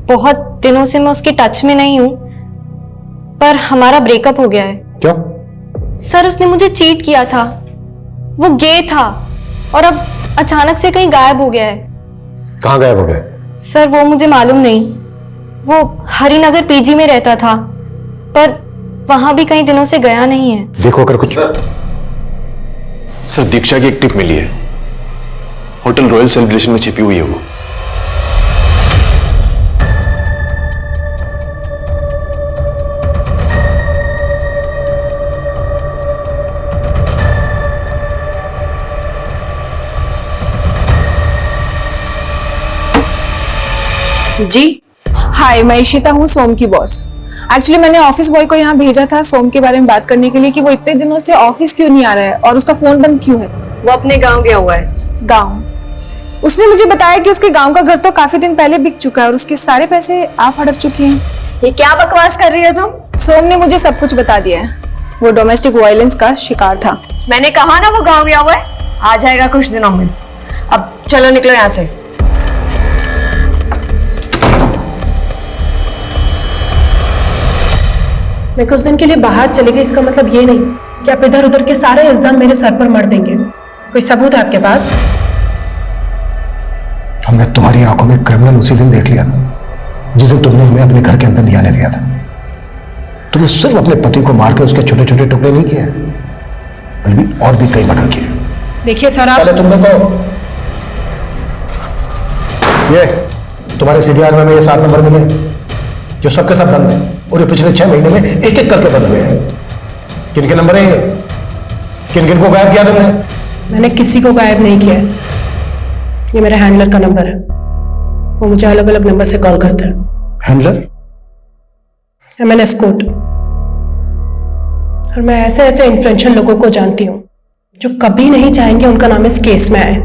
बहुत दिनों से मैं उसके टच में नहीं हूं, पर हमारा ब्रेकअप हो गया है। क्यों? सर, उसने मुझे चीट किया था। वो गे था और अब अचानक से कहीं गायब हो गया है। कहाँ गायब हो गया? सर, वो मुझे मालूम नहीं। वो हरिनगर पीजी में रहता था, पर वहां भी कई दिनों से गया नहीं है। देखो अगर कुछ। सर, दीक्षा की एक टिप मिली है। होटल रॉयल सेलिब्रेशन में छिपी हुई है वो। जी हाय, मैं इशिता हूँ, सोम की बॉस। एक्चुअली मैंने ऑफिस बॉय को यहाँ भेजा था सोम के बारे में बात करने के लिए कि वो इतने दिनों से ऑफिस क्यों नहीं आ रहा है और उसका फोन बंद क्यों है। वो अपने गांव गया हुआ है। गांव? उसने मुझे बताया कि उसके गांव का घर तो काफी दिन पहले बिक चुका है और उसके सारे पैसे आप हड़प चुकी हैं। ये क्या बकवास कर रही हो तुम? सोम ने मुझे सब कुछ बता दिया है। वो डोमेस्टिक वायलेंस का शिकार था। मैंने कहा ना वो गाँव गया हुआ है, आ जाएगा कुछ दिनों में। अब चलो निकलो यहाँ से। मैं कुछ दिन के लिए बाहर चले गई, इसका मतलब ये नहीं कि आप इधर उधर के सारे इल्जाम मेरे सर पर मर देंगे। कोई सबूत है आपके पास? हमने तुम्हारी आंखों में क्रिमिनल उसी दिन देख लिया था जिस दिन तुमने हमें अपने घर के अंदर नहीं आने दिया था। तुमने सिर्फ अपने पति को मारकर उसके छोटे छोटे टुकड़े नहीं किए, बल्कि और भी कई मर्डर किए। देखिए सर, आप पहले तुम देखो, ये तुम्हारे सीडीआर में ये 7 नंबर मिले जो सबके सब बंद है, और ये पिछले 6 महीने में एक एक करके बंद हुए हैं। किन के नंबर है ये? किन किन को गायब किया तुमने? मैंने किसी को गायब नहीं किया है। ये मेरे हैंडलर का नंबर है, वो मुझे अलग अलग नंबर से कॉल करता है। हैंडलर? मैंने एस्कॉर्ट, और मैं ऐसे ऐसे इन्फ्लुएंशियल लोगों को जानती हूँ जो कभी नहीं चाहेंगे उनका नाम इस केस में आए।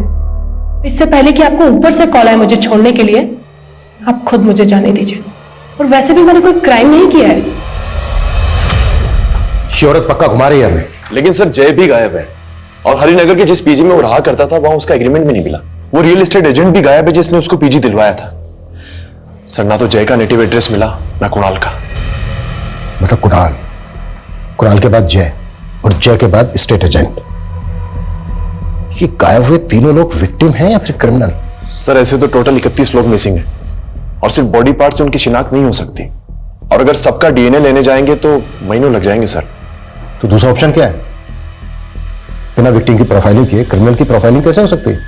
इससे पहले कि आपको ऊपर से कॉल आए मुझे छोड़ने के लिए, आप खुद मुझे जाने दीजिए। और वैसे भी मैंने कोई क्राइम नहीं किया है। शोहरत पक्का घुमा रही है हमें। लेकिन सर जय भी गायब है, और हरिनगर के जिस पीजी में वो रहा करता था वहां उसका एग्रीमेंट भी नहीं मिला। वो रियल एस्टेट एजेंट भी गायब है जिसने उसको पीजी दिलवाया था। सर ना तो जय का नेटिव एड्रेस मिला, ना कुणाल का। मतलब कुणाल के बाद जय, और जय के बाद स्टेट एजेंट। ये गायब हुए तीनों लोग विक्टिम हैं या फिर क्रिमिनल? सर ऐसे तो टोटल 31 लोग मिसिंग हैं, और सिर्फ बॉडी पार्ट से उनकी शिनाख्त नहीं हो सकती। और अगर सबका डीएनए लेने जाएंगे तो महीनों लग जाएंगे सर। तो दूसरा ऑप्शन क्या है? बिना विक्टिम की प्रोफाइलिंग किए क्रिमिनल की प्रोफाइलिंग कैसे हो सकती है?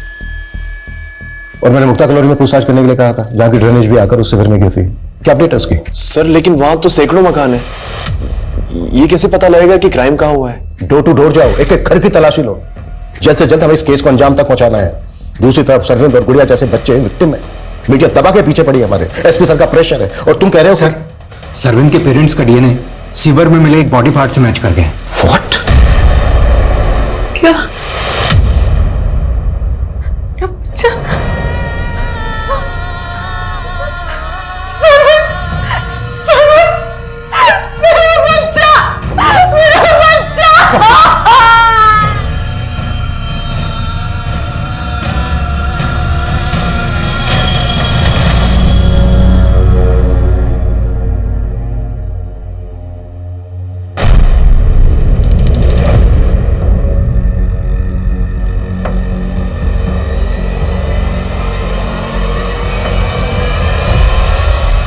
और मैंने मुक्ता कॉलोनी में पूछताछ करने के लिए कहा था, जहां की ड्रेनेज भी आकर उससे घर में गिरी थी। क्या अपडेट है उसकी? सर लेकिन वहां तो सैकड़ों मकान है, ये कैसे पता लगेगा कि क्राइम कहां हुआ है? डोर टू डोर जाओ, एक एक घर की तलाशी लो। जल्द से जल्द हमें इस केस को अंजाम तक पहुंचाना है। दूसरी तरफ सरविंद और गुड़िया जैसे बच्चे विक्टिम है, मीडिया दबा के पीछे पड़ी है, हमारे एसपी सर का प्रेशर है, और तुम कह रहे हो सर सरविंद के पेरेंट्स का डीएनए सीवर में मिले एक बॉडी पार्ट से मैच कर गए। व्हाट? क्या?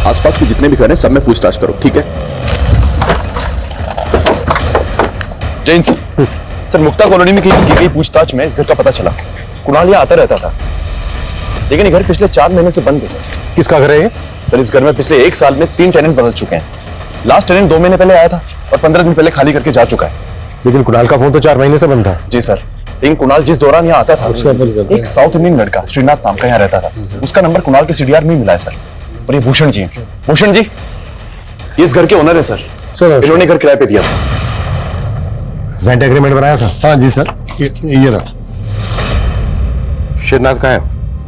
आसपास के जितने भी घर हैं सब में पूछताछ करो, ठीक है? जैन सर मुक्ता कॉलोनी में की गई पूछताछ में इस घर का पता चला। कुणाल यहाँ आता रहता था, लेकिन ये घर पिछले 4 महीने से बंद है सर। किसका घर है ये? सर इस घर में पिछले 1 साल में 3 टेनेंट बदल चुके हैं। लास्ट टेनेंट 2 महीने पहले आया था और 15 दिन पहले खाली करके जा चुका है। लेकिन कुणाल का फोन तो 4 महीने से बंद था। जी सर, लेकिन कुणाल जिस दौरान यहाँ आता था एक साउथ इंडियन लड़का श्रीनाथ नाम का यहाँ रहता था, उसका नंबर कुणाल के सीडीआर में मिला है सर। और ये भूषण जी ये इस घर के ओनर है सर। इन्होंने घर किराए पे दिया था। रेंट एग्रीमेंट बनाया था? हाँ जी सर, ये रहा। श्रीनाथ कहाँ है?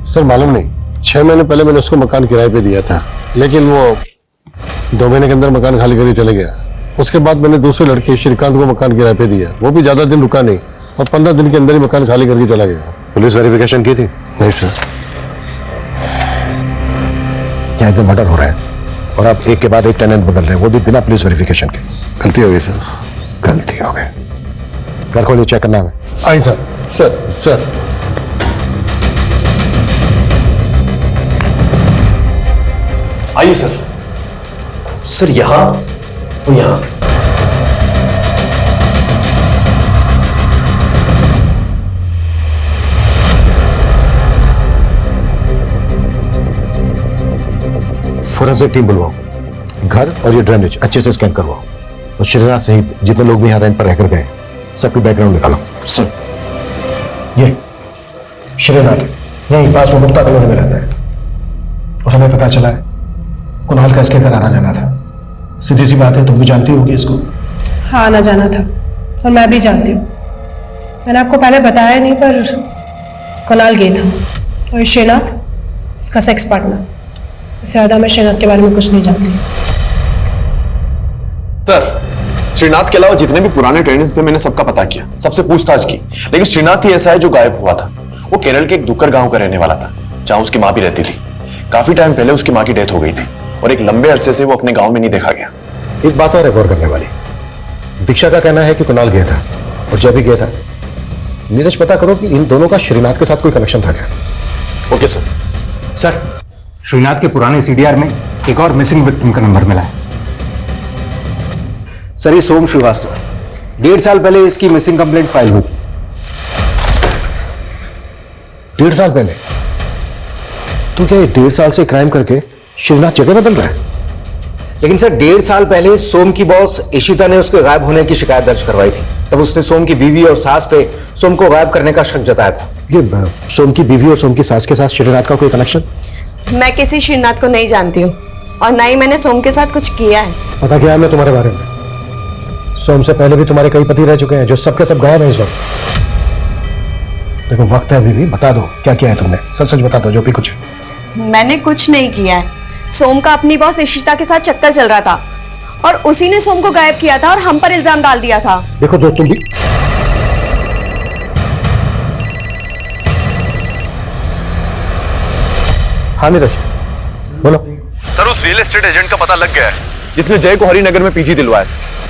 सर मालूम नहीं, 6 महीने पहले मैंने उसको मकान किराए पे दिया था, लेकिन वो 2 महीने के अंदर मकान खाली करके चले गया। उसके बाद मैंने दूसरे लड़के श्रीकांत को मकान किराए पे दिया, वो भी ज्यादा दिन रुका नहीं और 15 दिन के अंदर ही मकान खाली करके चला गया। पुलिस वेरिफिकेशन की थी? नहीं सर। यहाँ तो मर्डर हो रहा है और आप एक के बाद एक टेनेंट बदल रहे हैं, वो भी बिना पुलिस वेरिफिकेशन के। गलती हो गई सर। गलती हो गई। घर खोलिए, चेक करना है। आई सर। सर आइए सर। सर यहाँ और यहाँ। फोरेंसिक टीम बुलवाओ, घर और ये ड्रेनेज अच्छे से स्कैन करवाओ, और श्रीनाथ सहित जितने लोग भी यहाँ रेंट पर रहकर गए सबकी बैकग्राउंड निकालो। सर ये श्रीनाथ यहीं पास में मुक्ता कॉलोनी में रहता है, और हमें पता चला है कुणाल का इसके घर आना जाना था। सीधी सी बात है, तुम भी जानती होगी इसको। हाँ, आना जाना था, और मैं भी जानती हूँ। मैंने आपको पहले बताया नहीं, पर कुणाल गे था, और श्रीनाथ इसका सेक्स पार्टनर। इससे ज्यादा मैं श्रीनाथ के बारे में कुछ नहीं जानती। सर श्रीनाथ के अलावा जितने भी पुराने टेनेंट्स थे मैंने सबका पता किया, सबसे पूछताछ की, लेकिन श्रीनाथ ही ऐसा है जो गायब हुआ था। वो केरल के एक दुक्कर गांव का रहने वाला था, जहां उसकी मां भी रहती थी। काफी टाइम पहले उसकी मां की डेथ हो गई थी और एक लंबे अरसे से वो अपने गांव में नहीं देखा गया। एक बात और है गौर करने वाली, दीक्षा का कहना है कि कुणाल गया था और जब भी गया था। नीरज, पता करो कि इन दोनों का श्रीनाथ के साथ कोई कनेक्शन था क्या? Okay sir. सर श्रीनाथ के पुराने सीडीआर में एक और मिसिंग विक्टिम का नंबर मिला है। सर ये सोम श्रीवास्तव, 1.5 साल पहले इसकी मिसिंग कंप्लेंट फाइल हुई थी। 1.5 साल पहले? तो क्या ये 1.5 साल से क्राइम करके श्रीनाथ जगह बदल रहा है? लेकिन सर 1.5 साल पहले सोम की बॉस इशिता ने उसके गायब होने की शिकायत दर्ज करवाई थी। तब उसने सोम की बीवी और सास पे सोम को गायब करने का शक जताया था। ये सोम की बीवी और सोम की सास के साथ श्रीनाथ का कोई कनेक्शन? मैं किसी श्रीनाथ को नहीं जानती हूँ और ना ही मैंने सोम के साथ कुछ किया है। पता क्या है मैं तुम्हारे बारे में? सोम से पहले भी तुम्हारे कई पति रह चुके हैं जो सबके सब गायब हैं इस वक्त। देखो वक्त है अभी भी, बता दो क्या किया है तुमने, सच सच बता दो जो भी कुछ है। मैंने कुछ नहीं किया है। सोम का अपनी बॉस इशिता के साथ चक्कर चल रहा था और उसी ने सोम को गायब किया था और हम पर इल्जाम डाल दिया था। देखो जो तुम भी हाँ नीरज बोलो। सर उस रियल एस्टेट एजेंट का पता लग गया है जिसने जय को हरिनगर में पीजी दिलवाया।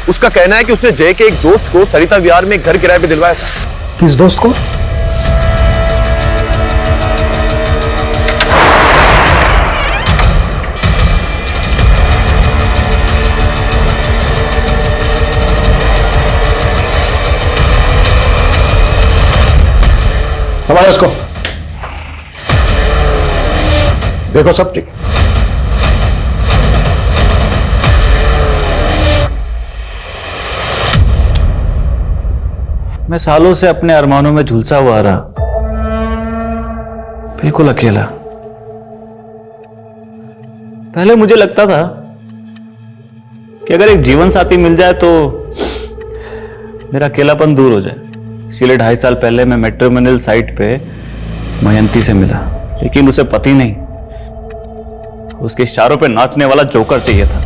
उसका कहना है कि उसने जय के एक दोस्त को सरिता विहार में एक घर किराए पे दिलवाया था। किस दोस्त को? संभालो उसको। देखो सब ठीक। मैं सालों से अपने अरमानों में झुलसा हुआ रहा, बिल्कुल अकेला। पहले मुझे लगता था कि अगर एक जीवन साथी मिल जाए तो मेरा अकेलापन दूर हो जाए। इसीलिए 2.5 साल पहले मैं मैट्रिमोनियल साइट पे मयंती से मिला, लेकिन उसे पति नहीं, उसके इशारों पे नाचने वाला जोकर चाहिए था।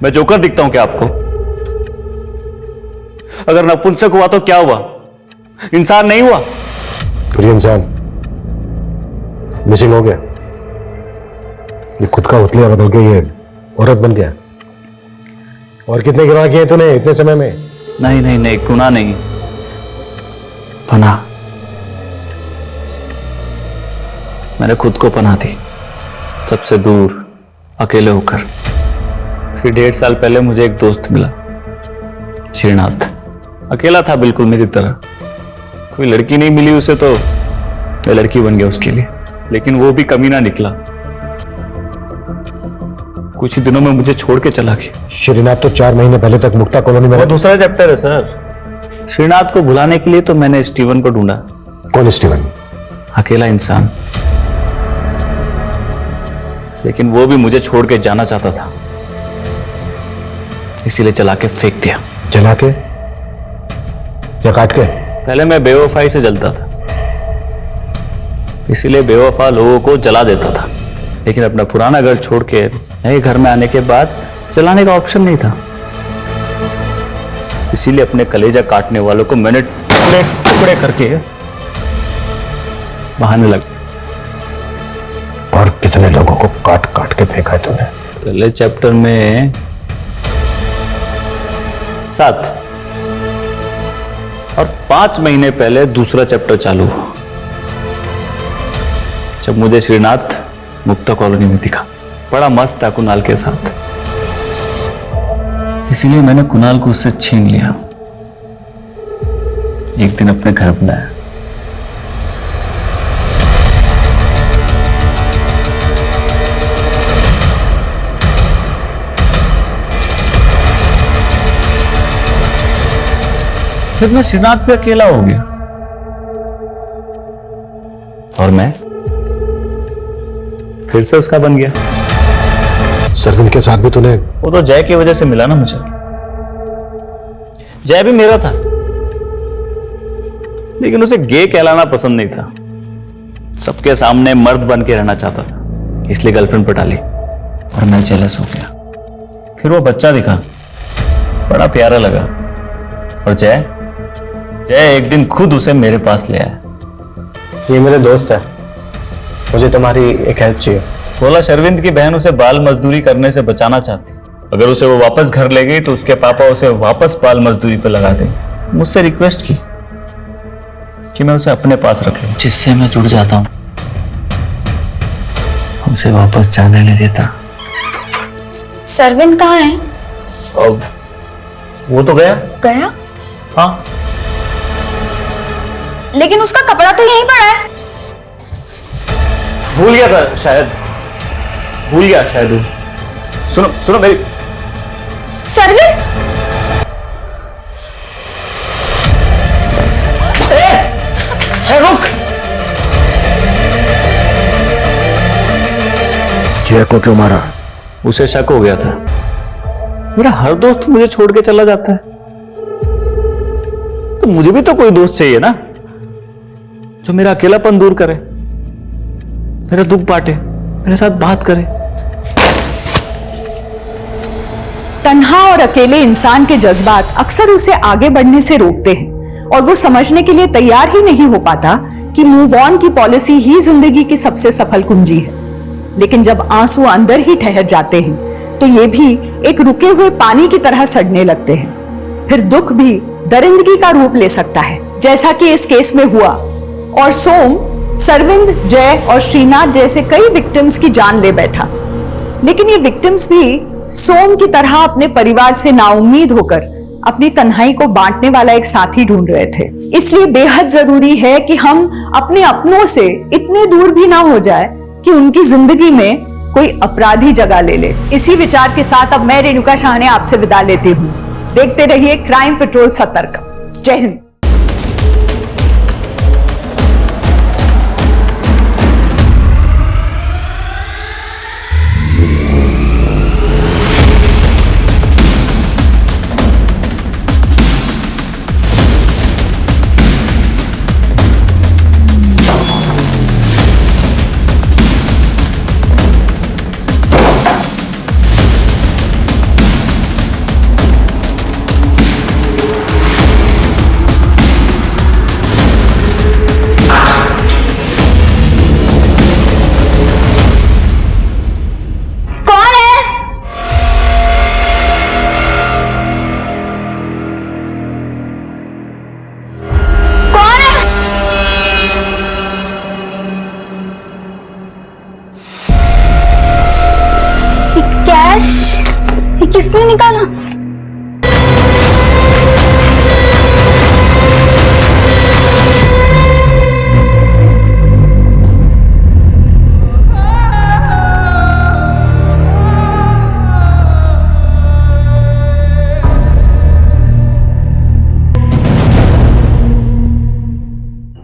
मैं जोकर दिखता हूं क्या आपको? अगर नपुंसक हुआ तो क्या हुआ? इंसान नहीं हुआ? तो ये इंसान मिसिंग हो गया, ये खुद का उतलिया बदल के ये औरत बन गया। और कितने गुनाह किए तूने इतने समय में? नहीं नहीं नहीं, गुनाह नहीं, पनाह। मैंने खुद को पनाह दी, सबसे दूर, अकेले होकर। फिर 1.5 साल पहले मुझे एक दोस्त मिला, श्रीनाथ। अकेला था बिल्कुल मेरी तरह, कोई लड़की नहीं मिली उसे तो मैं लड़की बन गया उसके लिए। लेकिन वो भी कमीना निकला, कुछ ही दिनों में मुझे छोड़ के चला गया। श्रीनाथ तो 4 महीने पहले तक मुक्ता कॉलोनी में। वो दूसरा चैप्टर है सर। श्रीनाथ को भुलाने के लिए तो मैंने स्टीवन को ढूंढा। कौन स्टीवन? अकेला इंसान, लेकिन वो भी मुझे छोड़ के जाना चाहता था, इसीलिए चला के फेंक दिया। जला के या काट के? पहले मैं बेवफाई से जलता था, इसीलिए बेवफा लोगों को जला देता था। लेकिन अपना पुराना घर छोड़ के नए घर में आने के बाद जलाने का ऑप्शन नहीं था, इसीलिए अपने कलेजा काटने वालों को मैंने टुकड़े टुकड़े करके बहाने लगा। और कितने लोगों को काट काट के फेंका है तूने? पहले चैप्टर में 7 और 5 महीने पहले दूसरा चैप्टर चालू हुआ, जब मुझे श्रीनाथ मुक्ता कॉलोनी में दिखा। बड़ा मस्त था कुणाल के साथ, इसीलिए मैंने कुणाल को उससे छीन लिया। एक दिन अपने घर बुलाया। फिर मैं श्रीनाथ पे अकेला हो गया और मैं फिर से उसका बन गया। सरविंद के साथ भी तूने? वो तो जय की वजह से मिला ना मुझे। जय भी मेरा था, लेकिन उसे गे कहलाना पसंद नहीं था। सबके सामने मर्द बन के रहना चाहता था, इसलिए गर्लफ्रेंड पटा ली और मैं जेलस हो गया। फिर वो बच्चा दिखा, बड़ा प्यारा लगा, और जय एक दिन खुद उसे मेरे पास ले आया। ये मेरे दोस्त है, मुझे तुम्हारी एक हेल्प चाहिए। बोला शर्विंद की बहन उसे बाल मजदूरी करने से बचाना चाहती, अगर उसे वो वापस घर ले गई तो उसके पापा उसे वापस बाल मजदूरी पे लगा देंगे। मुझसे रिक्वेस्ट की कि मैं उसे अपने पास रख लूं, जिससे मैं जुड़ जाता हूं, उसे वापस जाने नहीं देता। सरविंद कहाँ है? वो तो गया। गया? हाँ, लेकिन उसका कपड़ा तो यहीं पड़ा है। भूल गया था शायद, भूल गया शायद। सुनो सुनो मेरी। सरवीन, रुक। जय को क्यों मारा? उसे शक हो गया था। मेरा हर दोस्त मुझे छोड़ के चला जाता है, तो मुझे भी तो कोई दोस्त चाहिए ना, जो मेरा अकेलापन दूर करे, मेरा दुख बांटे, मेरे साथ बात करे। तन्हा और अकेले इंसान के जज्बात अक्सर उसे आगे बढ़ने से रोकते हैं और वो समझने के लिए तैयार ही नहीं हो पाता कि मूव ऑन की पॉलिसी ही जिंदगी की सबसे सफल कुंजी है। लेकिन जब आंसू अंदर ही ठहर जाते हैं तो ये भी एक रुके हुए पानी की तरह सड़ने लगते हैं। फिर दुख भी दरिंदगी का रूप ले सकता है, जैसा कि इस केस में हुआ। और सोम सरविंद, जय और श्रीनाथ जैसे कई विक्टिम्स की जान ले बैठा। लेकिन ये विक्टिम्स भी सोम की तरह अपने परिवार से नाउम्मीद होकर अपनी तन्हाई को बांटने वाला एक साथी ढूंढ रहे थे। इसलिए बेहद जरूरी है कि हम अपने अपनों से इतने दूर भी ना हो जाए कि उनकी जिंदगी में कोई अपराधी जगह ले ले। इसी विचार के साथ अब मैं रेणुका शाह ने आपसे विदा लेती हूँ। देखते रहिए क्राइम पेट्रोल सतर्क। जय हिंद। किसने निकाला?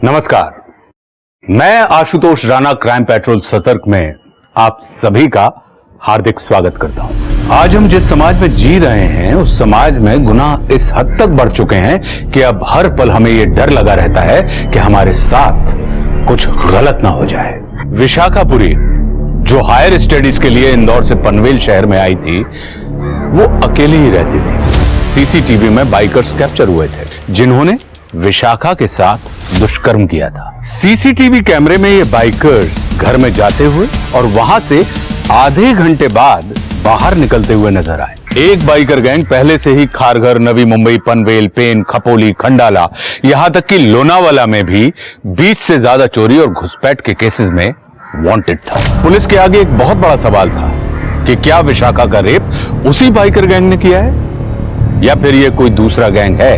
नमस्कार, मैं आशुतोष राणा क्राइम पेट्रोल सतर्क में आप सभी का हार्दिक स्वागत करता हूं। आज हम जिस समाज में जी रहे हैं उस समाज में गुनाह इस हद तक बढ़ चुके हैं कि अब हर पल हमें यह डर लगा रहता है कि हमारे साथ कुछ गलत ना हो जाए। विशाखापुरी, जो हायर स्टडीज के लिए इंदौर से पनवेल शहर में आई थी, वो अकेली ही रहती थी। सीसीटीवी में बाइकर्स कैप्चर हुए थे जिन्होंने विशाखा के साथ दुष्कर्म किया था। सीसीटीवी कैमरे में ये बाइकर्स घर में जाते हुए और वहां से आधे घंटे बाद बाहर निकलते हुए नजर आए। एक बाइकर गैंग पहले से ही खारघर, नवी मुंबई, पनवेल, पेन, खपोली, खंडाला, यहां तक कि लोनावाला में भी 20 से ज्यादा चोरी और घुसपैठ के केसेस में वांटेड था। पुलिस के आगे एक बहुत बड़ा सवाल था कि क्या विशाखा का रेप उसी बाइकर गैंग ने किया है या फिर यह कोई दूसरा गैंग है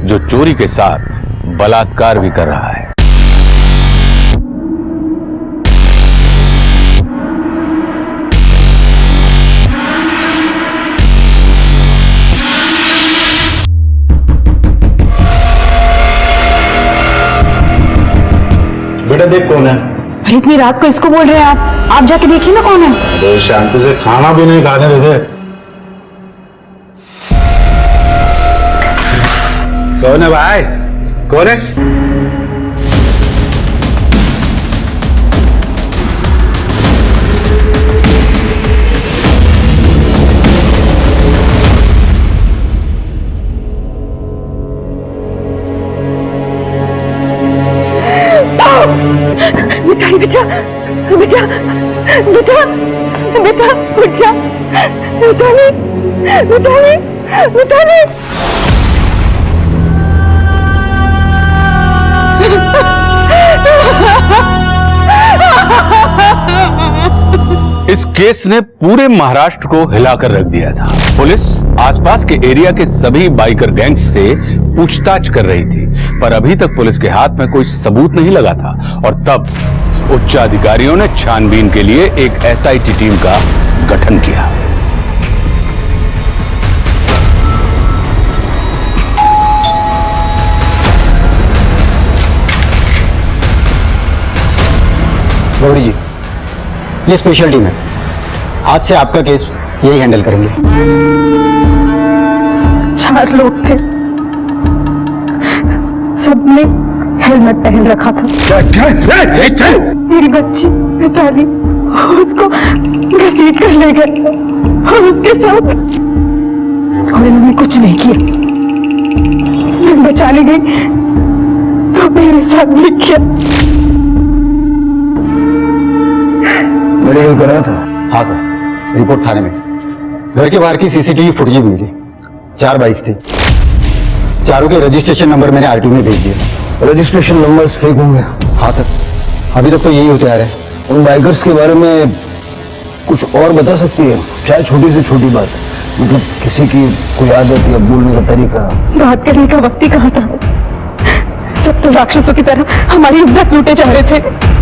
जो चोरी के साथ बलात्कार भी कर रहा है। बेटा देख कौन है। अरे इतनी रात को इसको बोल रहे हैं आप जाके देखिए ना कौन है। अरे शांति से खाना भी नहीं खाने देते। कौन है भाई, कौन है? बेटा बेटा बेटा बेटा उठ जा। बेटा नहीं, बेटा नहीं, बेटा नहीं। इस केस ने पूरे महाराष्ट्र को हिलाकर रख दिया था। पुलिस आसपास के एरिया के सभी बाइकर गैंग्स से पूछताछ कर रही थी, पर अभी तक पुलिस के हाथ में कोई सबूत नहीं लगा था। और तब उच्च अधिकारियों ने छानबीन के लिए एक एसआईटी टीम का गठन किया। गौरी जी, ये स्पेशल टीम है, आज से आपका केस यही हैंडल करेंगे। 4 लोग थे, सबने हेलमेट पहन रखा था। मेरी बच्ची मिताली, उसको घसीट कर ले गए और उसके साथ, और इन्होंने कुछ नहीं किया। मैं बचाने गई तो मेरे साथ भी किया। मेडिकल करा था? हाँ सर, रिपोर्ट थाने में। घर के बाहर की सीसीटीवी फुटेज मिली, 4 बाइक्स थी, चारों के रजिस्ट्रेशन नंबर मैंने आरटीओ में भेज दिए। रजिस्ट्रेशन नंबर्स फेक होंगे? हाँ सर, अभी तक तो यही होते आ रहे हैं। उन बाइकर्स के बारे में कुछ और बता सकती है? चाहे छोटी से छोटी बात, मतलब किसी की कोई आदत या बोलने का तरीका। बात करने का वक्त ही कहाँ था? सब तो राक्षसों की तरह हमारी इज्जत लूटे जा रहे थे।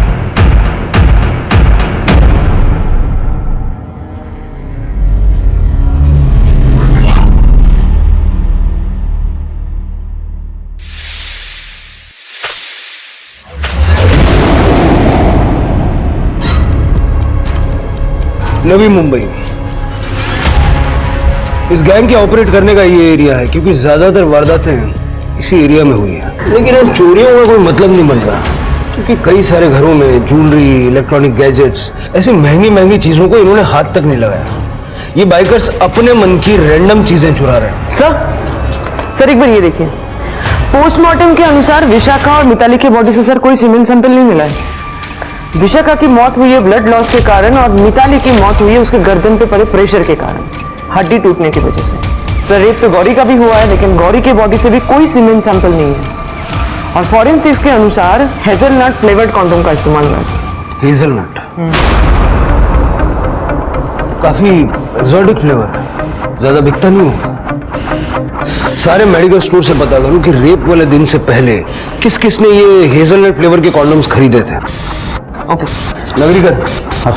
नवी मुंबई, इस गैंग के ऑपरेट करने का ये एरिया है, क्योंकि ज्यादातर वारदातें इसी एरिया में हुई है। लेकिन इन चोरियों का कोई मतलब नहीं बन रहा, क्योंकि कई सारे घरों में ज्वेलरी, इलेक्ट्रॉनिक गैजेट्स, ऐसी महंगी महंगी चीजों को इन्होंने हाथ तक नहीं लगाया। ये बाइकर्स अपने मन की रैंडम चीजें चुरा रहे हैं। सर एक बार ये देखिए, पोस्टमार्टम के अनुसार विशाखा और मिताली के बॉडी से सर कोई सीमेंट सैंपल नहीं मिला है। विशाखा की मौत हुई है ब्लड लॉस के कारण और मिताली की मौत हुई है उसके गर्दन पे पड़े प्रेशर के कारण, हड्डी टूटने की वजह से। सर रेप तो गौरी का भी हुआ है, लेकिन गौरी की बॉडी से भी कोई सीमेंट सैंपल नहीं है। और फॉरेंसिक्स के अनुसार हेजलनट फ्लेवर्ड कॉन्डोम का इस्तेमाल हुआ है। हेजलनट काफी एक्सोटिक फ्लेवर, ज्यादा बिकता नहीं हो। सारे मेडिकल स्टोर से पता करूं कि रेप वाले दिन से पहले किस किस ने ये हेजलनट फ्लेवर के कॉन्डोम्स खरीदे थे। ओके नगरीकर, हाँ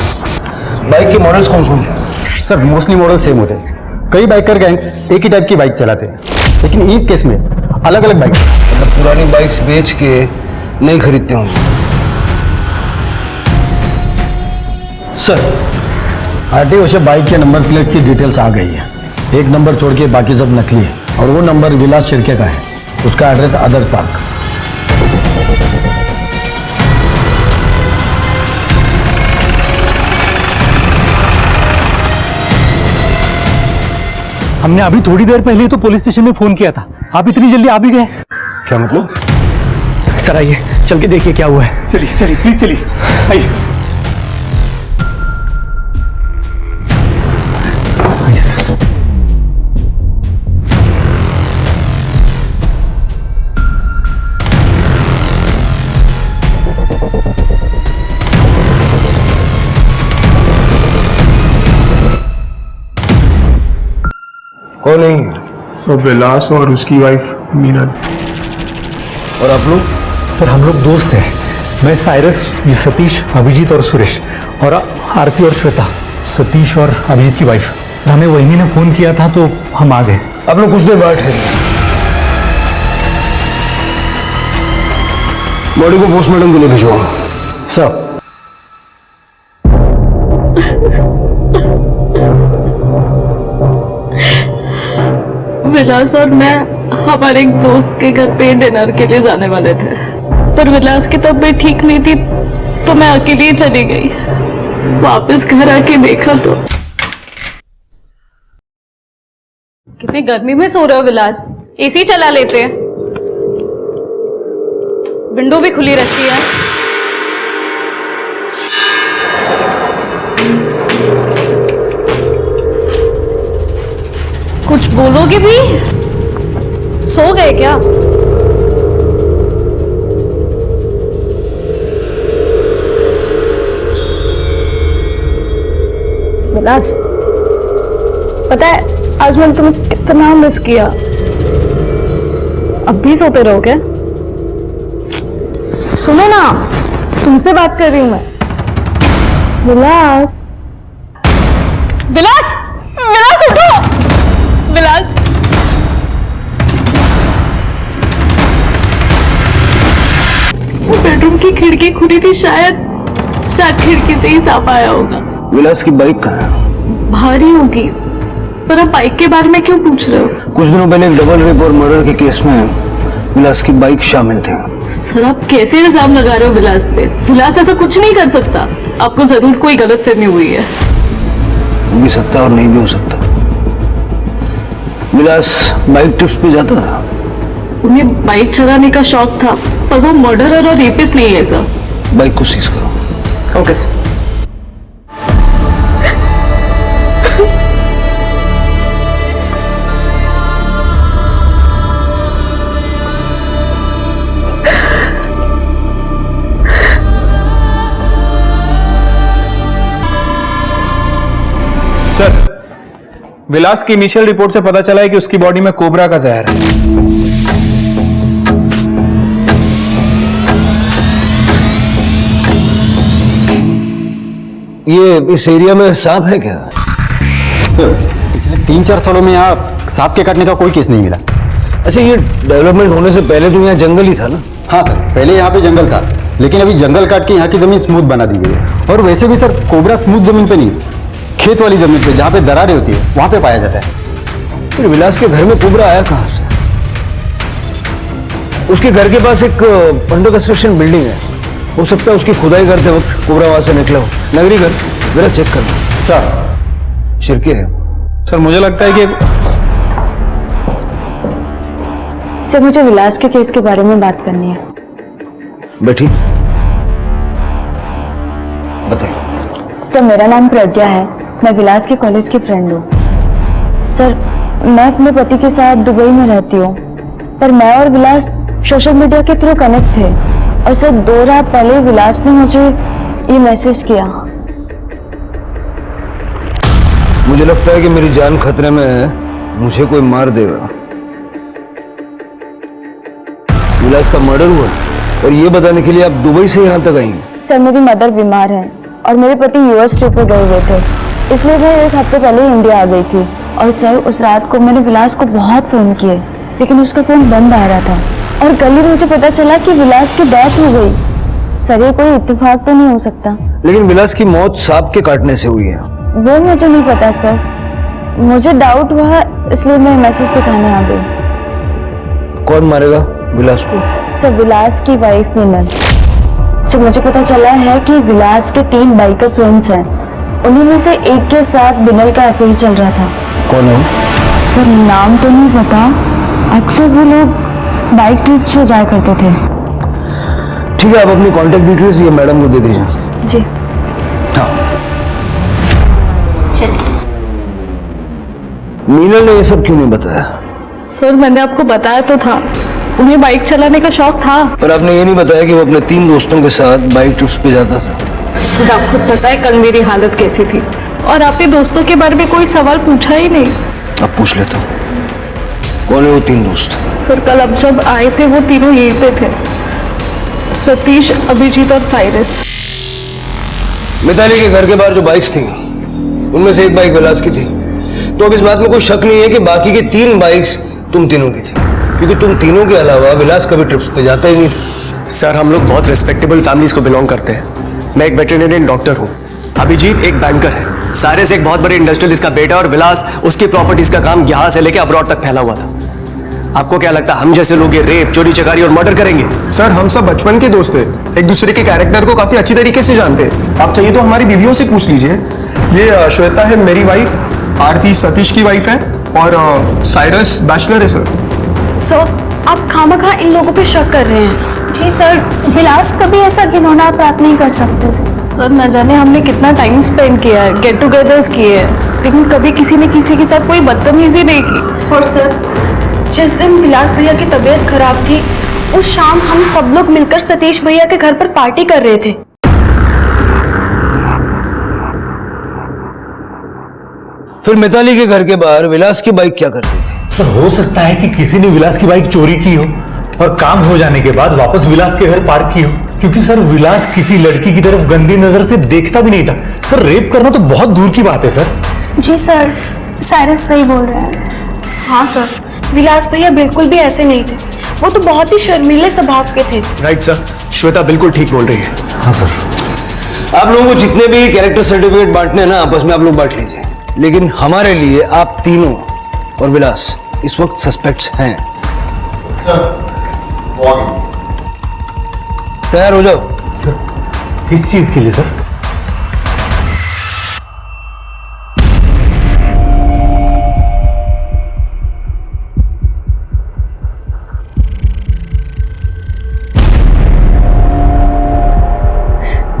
बाइक के मॉडल्स कौन कौन से? सर मोस्टली मॉडल सेम होते हैं। कई बाइकर गैंग्स एक ही टाइप की बाइक चलाते हैं, लेकिन इस केस में अलग अलग बाइक, मतलब पुरानी बाइक्स बेच के नहीं खरीदते होंगे। सर आरटीओ से बाइक के नंबर प्लेट की डिटेल्स आ गई है। एक नंबर छोड़ के बाकी सब नकली है, और वो नंबर विलास शिर्के का है। उसका एड्रेस आदर्श पार्क। हमने अभी थोड़ी देर पहले ही तो पुलिस स्टेशन में फोन किया था, आप इतनी जल्दी आ भी गए? क्या मतलब? सर आइए चल के देखिए क्या हुआ है। चलिए चलिए प्लीज चलिए, आइए। कौन है? सब विलास और उसकी वाइफ मीना। और आप लोग? सर हम लोग दोस्त हैं, मैं साइरस, ये सतीश, अभिजीत और सुरेश, और आरती और श्वेता, सतीश और अभिजीत की वाइफ। हमें वही ने फोन किया था तो हम आ गए। आप लोग कुछ देर बैठे, बॉडी को पोस्टमार्टम के लिए भिजवाओ। सर विलास और मैं हमारे एक दोस्त के घर पे डिनर के लिए जाने वाले थे, पर विलास की तबीयत ठीक नहीं थी तो मैं अकेली ही चली गई। वापस घर आके देखा तो कितनी गर्मी में सो रहे हो विलास? एसी चला लेते हैं, विंडो भी खुली रहती है। कुछ बोलोगे भी? सो गए क्या? विलास, पता है आज मैंने तुम्हें कितना मिस किया। अब भी सोते रहो क्या? सुनो ना, तुमसे बात कर रही हूँ मैं। विलास, विलास, विलास उठो! विलास, बेडरूम की खिड़की खुली थी, शायद शायद खिड़की से ही सांप आया होगा। विलास की बाइक कहाँ है? भारी होगी, पर आप बाइक के बारे में क्यों पूछ रहे हो? कुछ दिनों पहले एक डबल रेप और मर्डर के केस में विलास की बाइक शामिल थे। सर आप कैसे इल्जाम लगा रहे हो विलास पे? विलास ऐसा कुछ नहीं कर सकता। आपको जरूर कोई गलतफहमी हुई है। हो भी सकता और नहीं भी हो सकता। विलास बाइक ट्रिप्स पे जाता था। उन्हें बाइक चलाने का शौक था, पर वो मर्डरर और रेपिस्ट नहीं है सर। बाइक को सीज करो। Okay sir. सर, विलास की इनिशियल रिपोर्ट से पता चला है कि उसकी बॉडी में कोबरा का जहर है। ये इस एरिया में सांप है क्या? पिछले 3-4 सालों में यहाँ सांप के काटने का कोई केस नहीं मिला। अच्छा, ये डेवलपमेंट होने से पहले तो यहाँ जंगल ही था ना? हाँ सर, पहले यहाँ पे जंगल था, लेकिन अभी जंगल काट के यहाँ की जमीन स्मूथ बना दी गई है। और वैसे भी सर, कोबरा स्मूथ जमीन पे नहीं, खेत वाली जमीन पे जहाँ पे दरारें होती है वहां पे पाया जाता है। फिर विलास के घर में कोबरा आया कहाँ से? उसके घर के पास एक अंडर कंस्ट्रक्शन बिल्डिंग है, हो सकता है उसकी खुदाई करते वक्त कोबरा वहां से निकला हो। नगरी घर जरा चेक करना। सर शिरके है। सर मुझे लगता है कि सर मुझे विलास के केस के बारे में बात करनी है। बैठी, बताइए। सर मेरा नाम प्रज्ञा है, मैं विलास के कॉलेज की फ्रेंड हूँ। सर मैं अपने पति के साथ दुबई में रहती हूँ, पर मैं और विलास सोशल मीडिया के थ्रू कनेक्ट थे। और सर 2 रात पहले विलास ने मुझे ये मैसेज किया। मुझे लगता है कि मेरी जान खतरे में है, मुझे कोई मार देगा। विलास का मर्डर हुआ और ये बताने के लिए आप दुबई से यहाँ तक आएंगे? सर मेरी मदर बीमार है और मेरे पति यूएस ट्रिप पे गए हुए थे, इसलिए मैं 1 हफ्ते पहले इंडिया आ गई थी। और सर उस रात को मैंने विलास को बहुत फोन किए, लेकिन उसका फोन बंद आ रहा था। और कल ही मुझे पता चला कि विलास की डेथ हो गई। सर ये कोई इत्तेफाक तो नहीं हो सकता? लेकिन विलास की मौत सांप के काटने से हुई है। वो मुझे नहीं पता सर, मुझे डाउट हुआ इसलिए मैं मैसेज दिखाने आ गई। कौन मारेगा विलास को? सर विलास की वाइफ मीनल। सर मुझे पता चला है कि विलास के 3 बाइकर फ्रेंड्स हैं, उन्हीं में से एक के साथ बिनल का अफेयर चल रहा था। कौन है? सर नाम तो नहीं पता, अक्सर वो लोग बाइक ट्रिप्स पे जाया करते थे। ठीक है, आप अपनी कॉन्टेक्ट डिटेल्स ये मैडम को दे दीजिए। जी हाँ। मीनल ने ये सब क्यों नहीं बताया? सर मैंने आपको बताया तो था, उन्हें बाइक चलाने का शौक था। पर आपने ये नहीं बताया कि वो अपने 3 दोस्तों के साथ बाइक ट्रिप्स पे जाता था। सर आपको पता है कल मेरी हालत कैसी थी, और आपने दोस्तों के बारे में कोई सवाल पूछा ही नहीं। अब पूछ लेता हूँ, कौन है वो 3 दोस्त? सर कल अब जब आए थे वो तीनों यहीं पे थे, सतीश, अभिजीत और साइरस। मिताली के घर के बाहर जो बाइक्स थी उनमें से एक बाइक विलास की थी, तो अब इस बात में कोई शक नहीं है कि बाकी की 3 बाइक्स तुम तीनों की थी, क्योंकि तुम तीनों के अलावा विलास कभी ट्रिप्स पे जाता ही नहीं था। सर हम लोग बहुत रिस्पेक्टेबल फैमिलीज को बिलोंग करते हैं। मैं एक वेटरनरियन डॉक्टर हूँ, अभिजीत एक बैंकर है, साइरस एक बहुत बड़े इंडस्ट्रियलिस्ट का बेटा, और विलास उसकी प्रॉपर्टीज का काम यहाँ से लेके अब्रॉड तक फैला हुआ था। आपको क्या लगता है हम जैसे लोग ये रेप, चोरी चकारी और मर्डर करेंगे? सर हम सब बचपन के दोस्त थे, एक दूसरे के कैरेक्टर को काफी अच्छी तरीके से जानते हैं। आप चाहिए तो हमारी बीवियों से पूछ लीजिए। ये श्वेता है मेरी वाइफ, आरती सतीश की वाइफ है, और साइरस बैचलर है। सर आप खामखा इन लोगों पे शक कर रहे हैं। जी सर, विलास कभी ऐसा घिनौना अपराध नहीं कर सकते थे। सर न जाने हमने कितना टाइम स्पेंड किया है, गेट टुगेदर्स किए हैं, लेकिन कभी किसी ने किसी के साथ कोई बदतमीजी नहीं की। और सर जिस दिन विलास भैया की तबीयत खराब थी, उस शाम हम सब लोग मिलकर सतीश भैया के घर पर पार्टी कर रहे थे। फिर मिताली के घर के बाहर विलास की बाइक क्या करती थी? सर हो सकता है कि किसी ने विलास की बाइक चोरी की हो और काम हो जाने के बाद वापस विलास के घर पार्क की हो, क्योंकि सर विलास किसी लड़की की तरफ गंदी नजर से देखता भी नहीं था। सर रेप करना तो बहुत दूर की बात है सर। जी सर, साइरस सही बोल रहे हैं। हाँ सर, विलास भैया बिल्कुल भी ऐसे नहीं थे, वो तो बहुत ही शर्मीले स्वभाव के थे। राइट सर, श्वेता बिल्कुल ठीक बोल रही है। हाँ सर। आप लोगों को जितने भी कैरेक्टर सर्टिफिकेट बांटने हैं ना, आपस में आप लोग बांट लीजिए, लेकिन हमारे लिए आप तीनों और विलास इस वक्त सस्पेक्ट्स हैं। सर तैयार हो जाओ। सर किस चीज के लिए सर?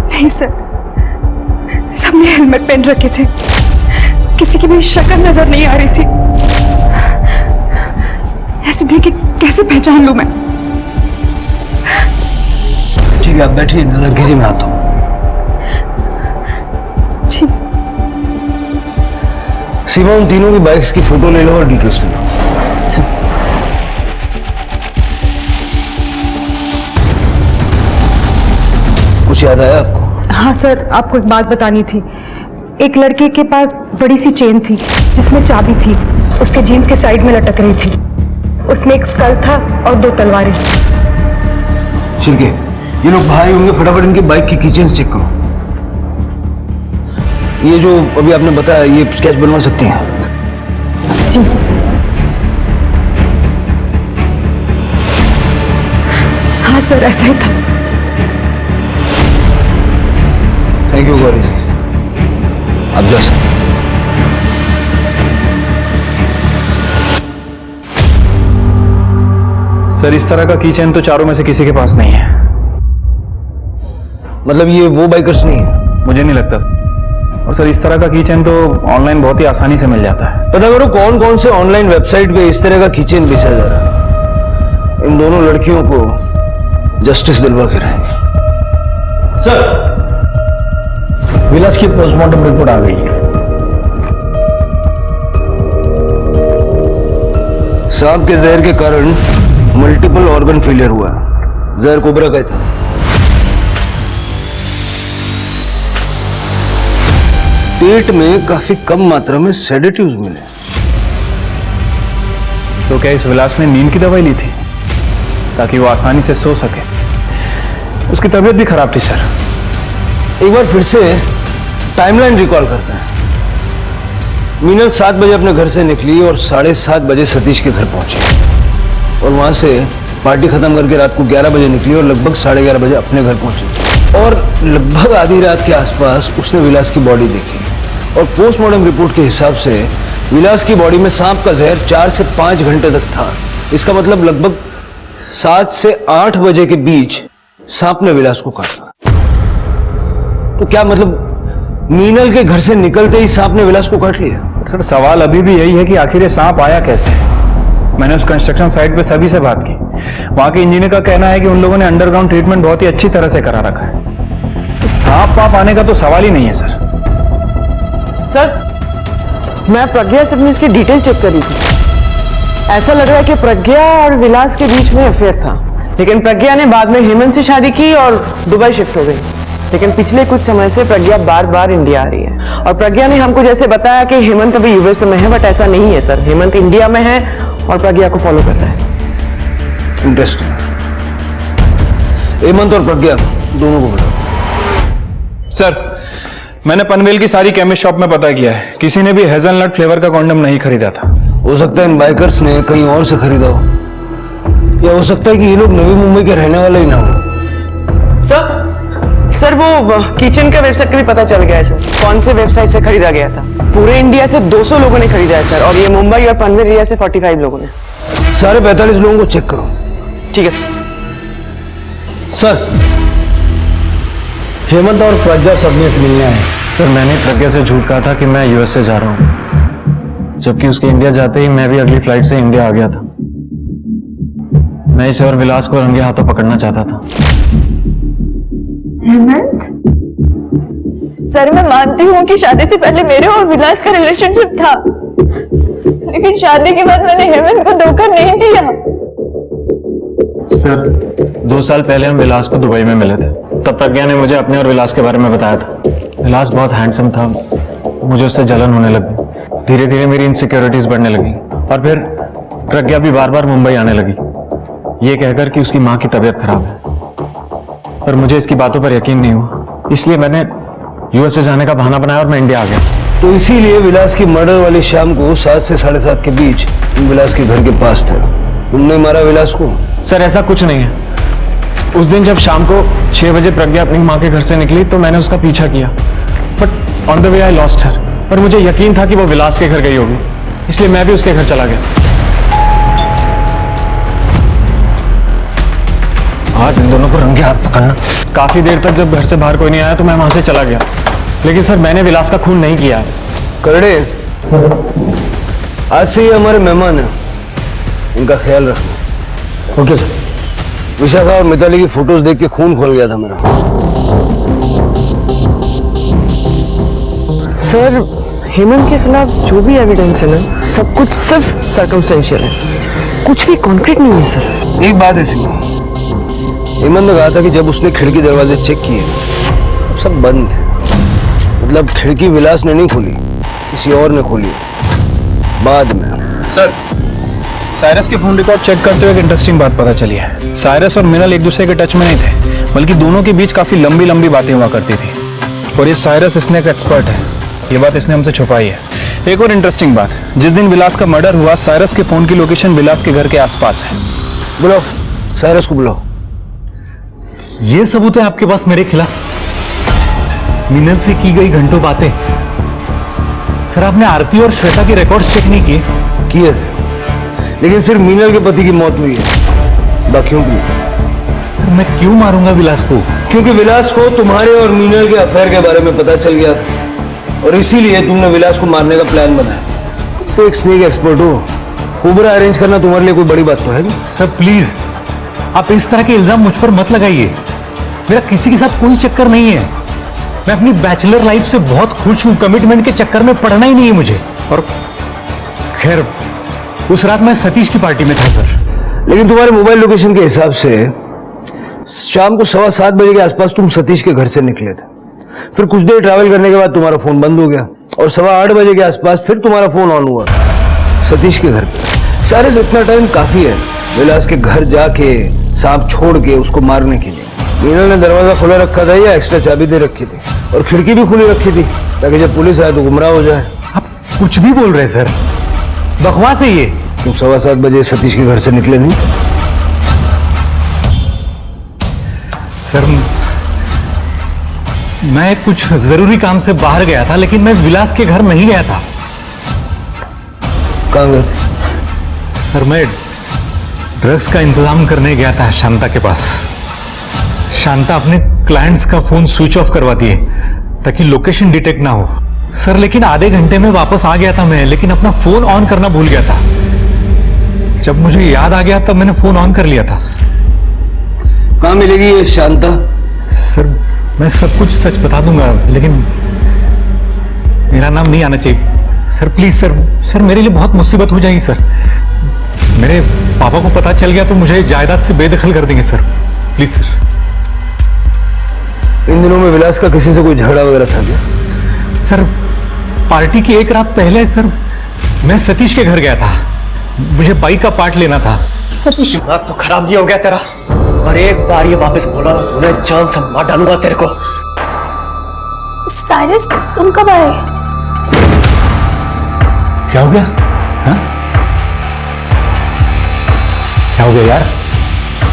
नहीं सर, सबने हेलमेट पहन रखे थे, किसी की भी शक्ल नजर नहीं आ रही थी। ऐसे देख के कैसे पहचान लूं मैं? ठीक है, आप बैठिए, इंतजार कीजिए, मैं आता हूं। ठीक। सीमा, उन तीनों की बाइक्स की फोटो ले लो और डिटेल्स ले लो। कुछ याद आया आपको? हाँ सर, आपको एक बात बतानी थी। एक लड़के के पास बड़ी सी चेन थी जिसमें चाबी थी, उसके जीन्स के साइड में लटक रही थी। उसमें एक स्कल था और 2 तलवारें। ठीक है, ये लोग भाई होंगे, फटाफट इनकी बाइक की कीचेन चेक करो। ये जो अभी आपने बताया, ये स्केच बनवा सकती हैं? जी। हाँ सर, ऐसा ही था। थैंक यू गौरी जी, आप जा सकते हैं। सर इस तरह का कीचेन तो चारों में से किसी के पास नहीं है। मतलब ये वो बाइकर्स नहीं है? मुझे नहीं लगता। और सर इस तरह का कीचेन तो ऑनलाइन बहुत ही आसानी से मिल जाता है। पता करो कौन कौन से ऑनलाइन वेबसाइट पे इस तरह का कीचेन बेचा जा रहा है। इन दोनों लड़कियों को जस्टिस दिलवा के रहेंगे। सर, विलास की पोस्टमार्टम रिपोर्ट आ गई है। सांप के जहर के कारण मल्टीपल ऑर्गन फेलियर हुआ है। जहर कोबरा का था। पेट में काफी कम मात्रा में सेडेटिव्स मिले। तो क्या इस विलास ने नींद की दवाई ली थी ताकि वो आसानी से सो सके? उसकी तबीयत भी खराब थी सर। एक बार फिर से टाइमलाइन रिकॉल करते हैं। मीनल 7 बजे अपने घर से निकली और 7:30 बजे सतीश के घर पहुंची और वहां से पार्टी खत्म करके रात को 11 बजे निकली और लगभग 11:30 बजे अपने घर पहुंची और लगभग आधी रात के आसपास उसने विलास की बॉडी देखी और पोस्टमार्टम रिपोर्ट के हिसाब से विलास की बॉडी में सांप का जहर 4 से 5 घंटे तक था। इसका मतलब लगभग 7 से 8 बजे के बीच सांप ने विलास को काटा। तो क्या मतलब मीनल के घर से निकलते ही सांप ने विलास को काट लिया? सर सवाल अभी भी यही है कि आखिर ये सांप आया कैसे। मैंने उस कंस्ट्रक्शन साइट पे सभी से बात की। वहां के इंजीनियर का कहना है कि उन लोगों ने अंडरग्राउंड ट्रीटमेंट बहुत ही अच्छी तरह से करा रखा है। तो सांप वाप आने का तो सवाल ही नहीं है सर। सर, मैं प्रज्ञा से अपनी इसकी डिटेल चेक कर रही थी। ऐसा लग रहा है कि प्रज्ञा और विलास के बीच में अफेयर था, लेकिन प्रज्ञा ने बाद में हेमंत से शादी की और दुबई शिफ्ट हो गई। लेकिन पिछले कुछ समय से प्रज्ञा बार बार इंडिया आ रही है और प्रज्ञा ने हमको जैसे बताया कि हेमंत अभी यूएस में है, बट ऐसा नहीं है सर। हेमंत इंडिया में है और प्रज्ञा को फॉलो कर रहा है। इंटरेस्टिंग। हेमंत और प्रज्ञा दोनों को बुलाओ। सर मैंने पनवेल की सारी केमिस्ट शॉप में पता किया है, किसी ने भी हेजलनट फ्लेवर का कॉन्डम नहीं खरीदा था। हो सकता है इन बाइकर्स ने कहीं और से खरीदा हो, या हो सकता है कि ये लोग नवी मुंबई के रहने वाले ही ना हो। सर वो किचन का वेबसाइट का भी पता चल गया है सर, कौन से वेबसाइट से खरीदा गया था। पूरे इंडिया से 200 लोगों ने खरीदा है सर, और ये मुंबई और पनवेल एरिया से 45 लोगों ने। सारे 45 लोगों को चेक करो। ठीक है सर। सर, हेमंत और प्रज्ञा सबने मिलने आए। सर मैंने प्रज्ञा से झूठ कहा था कि मैं यूएस से जा रहा हूँ, जबकि उसके इंडिया जाते ही मैं भी अगली फ्लाइट से इंडिया आ गया था। मैं इसे और विलास को रंगे हाथों पकड़ना चाहता था। हेमंत, सर मैं मानती हूँ कि शादी से पहले मेरे और विलास का रिलेशनशिप था, लेकिन शादी के बाद मैंने हेमंत को धोखा नहीं दिया। सर 2 साल पहले हम विलास को दुबई में मिले थे, तब प्रज्ञा ने मुझे अपने और विलास के बारे में बताया था। विलास बहुत हैंडसम था, मुझे उससे जलन होने लगी। धीरे धीरे मेरी इनसिक्योरिटीज बढ़ने लगी और फिर प्रज्ञा भी बार बार मुंबई आने लगी, ये कहकर कि उसकी माँ की तबीयत खराब है। पर मुझे इसकी बातों पर यकीन नहीं हुआ। इसलिए मैंने यूएसए जाने का बहाना बनाया और मैं इंडिया आ गया। तो इसीलिए विलास की मर्डर वाली शाम को 7 से 7:30 के बीच तुम विलास के घर के पास थे। तुमने मारा विलास को? सर ऐसा कुछ नहीं है। उस दिन जब शाम को 6 बजे प्रज्ञा अपनी माँ के घर से निकली तो मैंने उसका पीछा किया, but on the way I lost her. पर मुझे यकीन था कि वो विलास के घर गई होगी, इसलिए मैं भी उसके घर चला गया। आज इन दोनों को रंगे हाथ पकड़ना। काफी देर तक जब घर से बाहर कोई नहीं आया तो मैं वहां से चला गया, लेकिन सर मैंने विलास का खून नहीं किया है। करड़े, आज से ये हमारे मेहमान हैं, इनका ख्याल रखना। Okay sir. विशाखा और मिताली की फोटोज देख के खून खोल गया था मेरा। सर हेमंत के खिलाफ जो भी एविडेंस है ना, सब कुछ सिर्फ सर्कमस्टेंशियल है, कुछ भी कॉन्क्रीट नहीं है सर। एक बात है इसमें, हेमंत ने कहा था कि जब उसने खिड़की दरवाजे चेक किए तो सब बंद थे। मतलब खिड़की विलास ने नहीं खोली, किसी और ने खोली बाद में। सर साइरस के फोन रिकॉर्ड चेक करते हुए एक इंटरेस्टिंग बात पता चली है। साइरस और मिनल एक दूसरे के टच में नहीं थे, बल्कि दोनों के बीच काफी लंबी लंबी बातें हुआ करती थी। और ये साइरस स्नेक एक्सपर्ट है, ये बात इसने हमसे छुपाई है। एक और इंटरेस्टिंग बात, जिस दिन विलास का मर्डर हुआ साइरस के फोन की लोकेशन विलास के घर के आसपास है। बुलाओ साइरस को, बुलाओ। ये सबूत है आपके पास मेरे खिलाफ? मिनल से की गई घंटों बातें। सर आपने आरती और श्वेता के रिकॉर्ड्स चेक नहीं किए? किए थे, लेकिन सिर्फ मीनल के पति की मौत हुई है, बाकियों की। सर मैं क्यों मारूंगा विलास को? क्योंकि विलास को तुम्हारे और मीनल के अफेयर के बारे में पता चल गया था, और इसीलिए तुमने विलास को मारने का प्लान बनाया। तो एक स्नेक एक्सपर्ट हो, कोबरा अरेंज करना तुम्हारे लिए कोई बड़ी बात तो है नहीं। सर प्लीज आप इस तरह के इल्जाम मुझ पर मत लगाइए। मेरा किसी के साथ कोई चक्कर नहीं है। मैं अपनी बैचलर लाइफ से बहुत खुश हूं, कमिटमेंट के चक्कर में पड़ना ही नहीं है मुझे। और खैर उस रात मैं सतीश की पार्टी में था सर। लेकिन तुम्हारे मोबाइल लोकेशन के हिसाब से शाम को 7:15 बजे के आसपास तुम सतीश के घर से निकले थे। फिर कुछ देर ट्रैवल करने के बाद तुम्हारा फोन बंद हो गया, और 8:15 बजे के आसपास फिर तुम्हारा फोन ऑन हुआ सतीश के घर पे। सारे से इतना टाइम काफी है विलास के घर जाके सांप छोड़ के उसको मारने के लिए। मीनल ने दरवाजा खुला रखा था या एक्स्ट्रा चाबी दे रखी थी, और खिड़की भी खुली रखी थी ताकि जब पुलिस आए तो गुमराह हो जाए। आप कुछ भी बोल रहे सर, बकवास है ये। तुम 7:15 बजे सतीश के घर से निकले नहीं? सर मैं कुछ जरूरी काम से बाहर गया था, लेकिन मैं विलास के घर नहीं गया था। कहाँ गए थे? सर मैं ड्रग्स का इंतजाम करने गया था शांता के पास। शांता अपने क्लाइंट्स का फोन स्विच ऑफ करवाती है ताकि लोकेशन डिटेक्ट ना हो। सर लेकिन आधे घंटे में वापस आ गया था मैं, लेकिन अपना फोन ऑन करना भूल गया था। जब मुझे याद आ गया तब मैंने फोन ऑन कर लिया था। कहाँ मिलेगी ये शांता? सर मैं सब कुछ सच बता दूंगा, लेकिन मेरा नाम नहीं आना चाहिए सर। प्लीज सर, सर मेरे लिए बहुत मुसीबत हो जाएगी सर। मेरे पापा को पता चल गया तो मुझे जायदाद से बेदखल कर देंगे सर। Please sir. इन दिनों में विलास का किसी से कोई झगड़ा वगैरह था क्या? सर पार्टी की एक रात पहले सर मैं सतीश के घर गया था, मुझे बाइक का पार्ट लेना था। सतीश दिमाग तो खराब जी हो गया तेरा, और एक बार ये वापस बोला ना तूने जान से मार डालूंगा तेरे को। साइरस तुम कब आए? क्या हो गया? हाँ? क्या हो गया यार?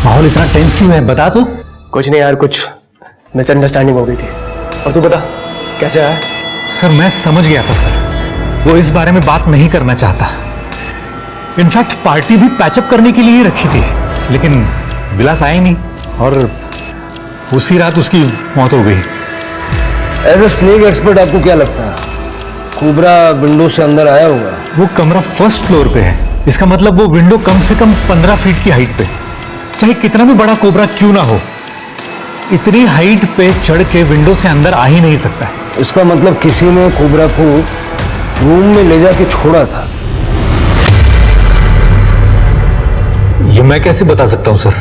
माहौल इतना टेंस क्यों है? बता तू। कुछ नहीं यार, कुछ मिसअंडरस्टैंडिंग हो गई थी। और तू बता कैसे आया? सर मैं समझ गया था सर, वो इस बारे में बात नहीं करना चाहता। इनफैक्ट पार्टी भी पैचअप करने के लिए ही रखी थी, लेकिन विलास आया नहीं और उसी रात उसकी मौत हो गई। एज ए स्नेक एक्सपर्ट आपको क्या लगता है कोबरा विंडो से अंदर आया होगा? वो कमरा फर्स्ट फ्लोर पे है, इसका मतलब वो विंडो कम से कम 15 फीट की हाइट पे। चाहे कितना भी बड़ा कोबरा क्यों ना हो, इतनी हाइट पे चढ़ के विंडो से अंदर आ ही नहीं सकता है। इसका मतलब किसी ने कोबरा को रूम में ले जाके छोड़ा था। ये मैं कैसे बता सकता हूं सर?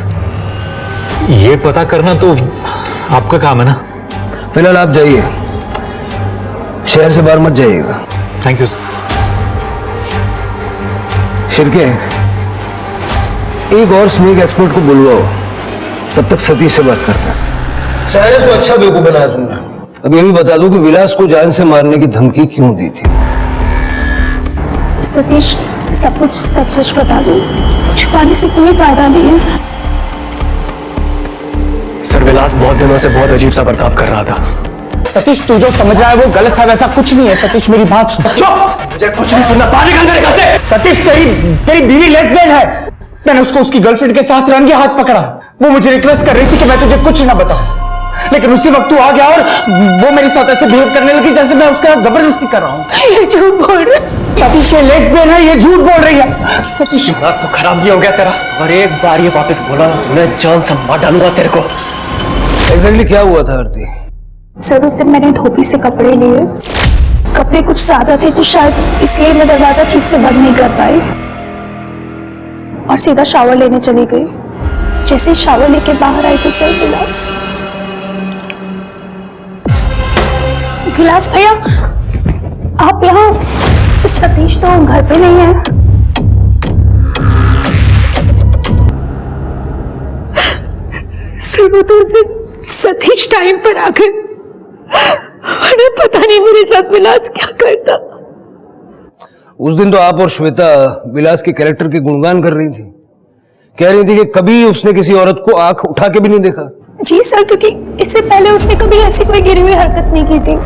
ये पता करना तो आपका काम है ना। फिलहाल आप जाइए, शहर से बाहर मत जाइएगा। Thank you sir. शिरके, एक और स्नेक एक्सपर्ट को बुलवाओ, तब तक सतीश से बात करना। साइरस को अच्छा बेवकूफ बनाया तुमने। अब ये भी बता दो कि विलास को जान से मारने की धमकी क्यों दी थी? सतीश, सब कुछ सच सच बता दो, छुपाने से कोई फायदा नहीं है। सर विलास बहुत दिनों से बहुत अजीब सा बर्ताव कर रहा था। सतीश, तू जो समझ रहा है वो गलत था, वैसा कुछ नहीं है। सतीश मेरी बात सुन। चुप, मुझे कुछ नहीं सुनना। बाहर निकल मेरे घर से। सतीश, तेरी बीवी लेस्बियन है। मैंने उसको उसकी गर्लफ्रेंड के साथ रंगे हाथ पकड़ा। वो मुझे रिक्वेस्ट कर रही थी कि मैं तुझे कुछ ना बताऊं, लेकिन उसी वक्त तू आ गया और वो मेरे साथ ऐसे बिहेव करने लगी जैसे मैं उसके साथ जबरदस्ती कर रहा हूँ। ये झूठ बोल रहे। सतीश, ये लेस्बियन है, ये झूठ बोल रही है। सतीश, दिमाग तो खराब नहीं हो गया तेरा? और एक बार ये वापस बोला ना, मैं जान से मार डालूंगा तेरे को। एग्जैक्टली क्या हुआ था आरती? सर, उससे मैंने धोबी से कपड़े लिए। कपड़े कुछ ज्यादा थे तो शायद इसलिए मैं दरवाजा ठीक से बंद नहीं कर पाई और सीधा शावर लेने चली गई। जैसे ही शावर लेके बाहर आई तो सर विलास भैया, आप यहाँ? सतीश तो घर पे नहीं है। सर, वो तो उसे सतीश टाइम पर आ गए, वरना पता नहीं मेरे साथ विलास क्या करता। उस दिन तो आप और श्वेता विलास के कैरेक्टर के गुणगान कर रही थी, कह रही थी कि कभी उसने किसी औरत को आंख उठा के भी नहीं देखा। जी सर, क्योंकि इससे पहले उसने कभी ऐसी कोई गिरी हुई हरकत नहीं की थी।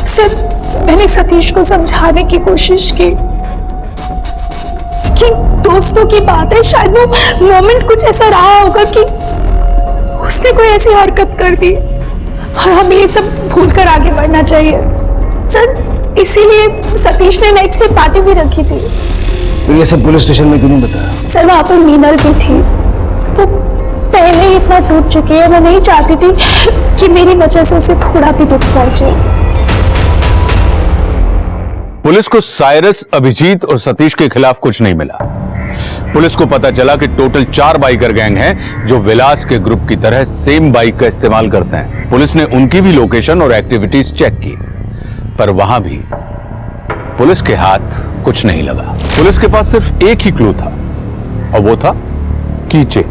सर, मैंने सतीश को समझाने की कोशिश की कि दोस्तों की बात है, शायद वो मोमेंट कुछ ऐसा रहा होगा कि उसने कोई ऐसी हरकत कर दी और हमें ये सब भूलकर आगे बढ़ना चाहिए। सर, इसीलिए सतीश ने नेक्स्ट डे पार्टी भी रखी थी। फिर ये सब पुलिस स्टेशन में क्यों नहीं बताया? सर, वहां पर मीनल भी थी। वो पहले ही इतना टूट चुकी है, मैं नहीं चाहती थी कि मेरी वजह से उसे थोड़ा भी दुख पहुंचे। पुलिस को साइरस, अभिजीत और सतीश के खिलाफ कुछ नहीं मिला। पुलिस को पता चला कि टोटल 4 बाइकर गैंग हैं जो विलास के ग्रुप की तरह सेम बाइक का इस्तेमाल करते हैं। पुलिस ने उनकी भी लोकेशन और एक्टिविटीज चेक की, पर वहां भी पुलिस के हाथ कुछ नहीं लगा। पुलिस के पास सिर्फ एक ही क्लू था और वो था कीचे।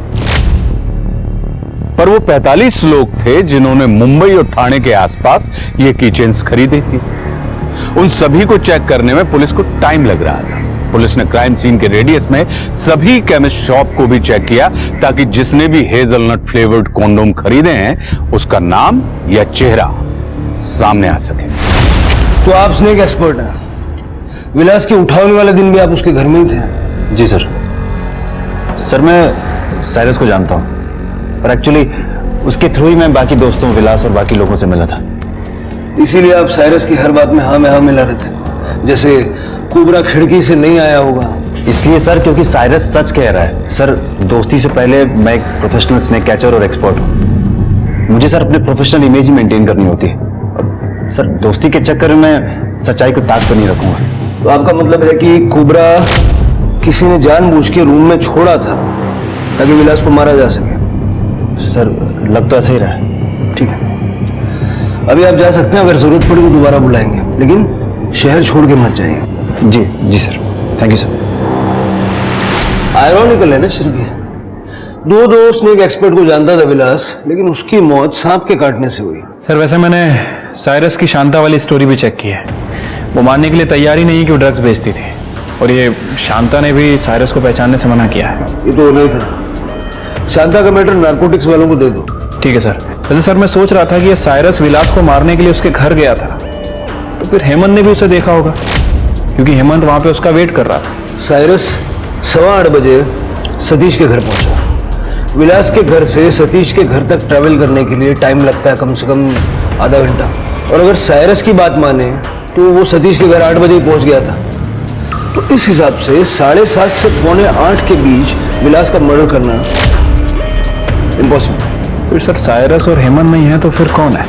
पर वो 45 लोग थे जिन्होंने मुंबई और ठाणे के आसपास ये कीचेन्स खरीदी थी। उन सभी को चेक करने में पुलिस को टाइम लग रहा था। पुलिस ने क्राइम सीन के रेडियस में सभी केमिस्ट शॉप को भी चेक किया ताकि जिसने भी हेजलनट फ्लेवर्ड कॉन्डोम खरीदे हैं उसका नाम या चेहरा सामने आ सके। तो आप स्नेक एक्सपर्ट हैं। विलास के उठाने वाले दिन भी आप उसके घर में ही थे? जी सर। सर, मैं साइरस को जानता हूं और एक्चुअली उसके थ्रू ही मैं बाकी दोस्तों, विलास और बाकी लोगों से मिला था। इसीलिए आप साइरस की हर बात में हाँ में हाँ मिला रहे थे, जैसे कोबरा खिड़की से नहीं आया होगा। इसलिए सर क्योंकि साइरस सच कह रहा है। सर, दोस्ती से पहले मैं एक प्रोफेशनल स्नेक कैचर और एक्सपर्ट हूं। मुझे सर अपने प्रोफेशनल इमेज ही मेंटेन करनी होती है। सर, दोस्ती के चक्कर में सच्चाई को ताक पर नहीं रखूंगा। तो आपका मतलब है कि कोबरा किसी ने जानबूझ के रूम में छोड़ा था ताकि विलास को मारा जा सके? सर, लग तो ऐसा ही रहा है। ठीक है, अभी आप जा सकते हैं। अगर जरूरत पड़ी तो दोबारा बुलाएंगे, लेकिन शहर छोड़ के मत जाइए। जी जी sir, thank you sir. Ironical है ना श्री, दो स्नेक एक्सपर्ट को जानता था विलास, लेकिन उसकी मौत सांप के काटने से हुई। सर, वैसे मैंने साइरस की शांता वाली स्टोरी भी चेक की है। वो मानने के लिए तैयार ही नहीं कि वो ड्रग्स बेचती थी, और ये शांता ने भी साइरस को पहचानने से मना किया है। ये तो नहीं था। शांता का मैटर नारकोटिक्स वालों को दे दो। ठीक है सर। वैसे सर, मैं सोच रहा था कि ये साइरस विलास को मारने के लिए उसके घर गया था, तो फिर हेमंत ने भी उसे देखा होगा, क्योंकि हेमंत वहां पे उसका वेट कर रहा था। साइरस 8:15 बजे सतीश के घर पहुंचा। विलास के घर से सतीश के घर तक ट्रैवल करने के लिए टाइम लगता है कम से कम आधा घंटा, और अगर साइरस की बात माने तो वो सतीश के घर 8 बजे ही पहुंच गया था। तो इस हिसाब से 7:30 से 7:45 के बीच विलास का मर्डर करना इम्पॉसिबल। फिर सर, साइरस और हेमंत नहीं है तो फिर कौन है?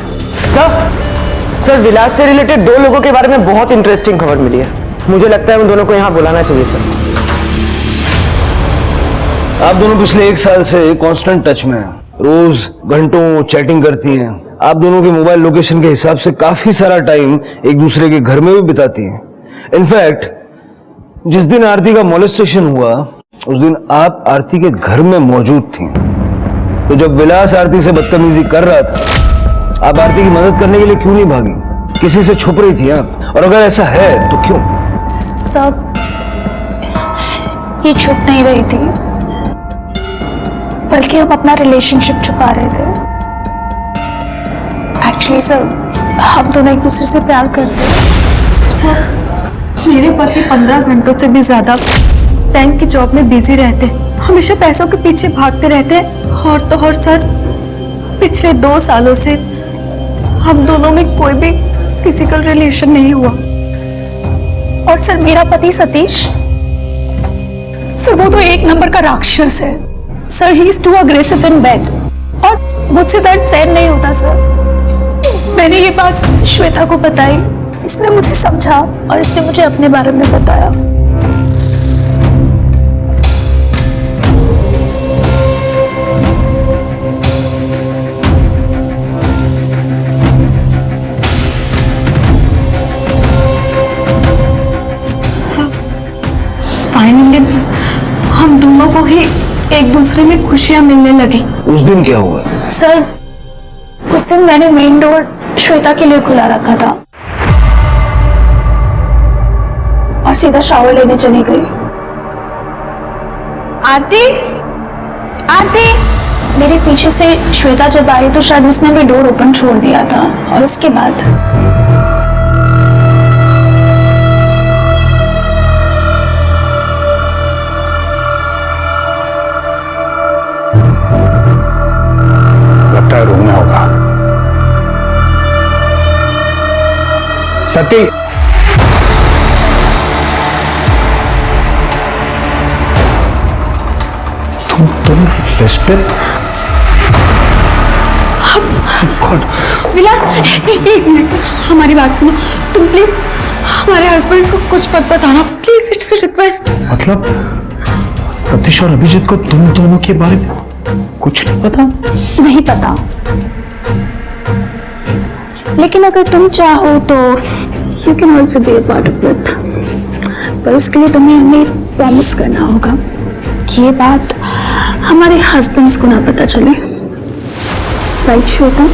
सर, विलास से रिलेटेड 2 लोगों के बारे में बहुत इंटरेस्टिंग खबर मिली है। मुझे लगता है उन दोनों को यहाँ बुलाना चाहिए सर। आप दोनों पिछले 1 साल से कांस्टेंट टच में हैं, रोज घंटों चैटिंग करती हैं। आप दोनों के मोबाइल लोकेशन के हिसाब से काफी सारा टाइम एक दूसरे के घर में भी बिताती हैं। इनफैक्ट जिस दिन आरती का मॉलेस्टेशन हुआ उस दिन आप आरती के घर में मौजूद थी। तो जब विलास आरती से बदतमीजी कर रहा था आप आरती की मदद करने के लिए क्यों नहीं भागी? किसी से छुप रही थी आप? और अगर ऐसा है तो क्यों? सब ये छुप नहीं रही थी, बल्कि हम अपना रिलेशनशिप छुपा रहे थे। एक्चुअली सर, हम दोनों एक दूसरे से प्यार करते हैं। सर, मेरे पति 15 घंटों से भी ज्यादा बैंक की जॉब में बिजी रहते हैं, हमेशा पैसों के पीछे भागते रहते हैं। और तो और सर, पिछले 2 सालों से हम दोनों में कोई भी फिजिकल रिलेशन नहीं हुआ। और सर, मेरा पति सतीश, सर वो तो एक नंबर का राक्षस है sir. He is too aggressive in bed और मुझसे दर्द सहन नहीं होता सर। मैंने ये बात श्वेता को बताई, उसने मुझे समझा और इसने मुझे अपने बारे में बताया। फाइनली हम दोनों को ही एक दूसरे में खुशियां मिलने लगी। उस दिन क्या हुआ? सर, उस दिन मैंने मेन डोर श्वेता के लिए खुला रखा था और सीधा शावर लेने चली गई। आरती, आरती, मेरे पीछे से श्वेता जब आई तो शायद उसने भी डोर ओपन छोड़ दिया था और उसके बाद लगता है रूम में होगा। सती, तुम लेस्बियन? विलास, एक मिनट, हमारी बात सुनो। तुम प्लीज हमारे हस्बैंड को कुछ मत बताना, प्लीज, इट्स अ रिक्वेस्ट। मतलब सतीश और अभिजीत को तुम दोनों के बारे में कुछ नहीं पता? नहीं पता, लेकिन अगर तुम चाहो तो you can also be a part of it. पर उसके लिए तुम्हें हमें प्रॉमिस करना होगा कि ये बात हमारे हस्बैंड्स को ना पता चले। राइट श्वेता?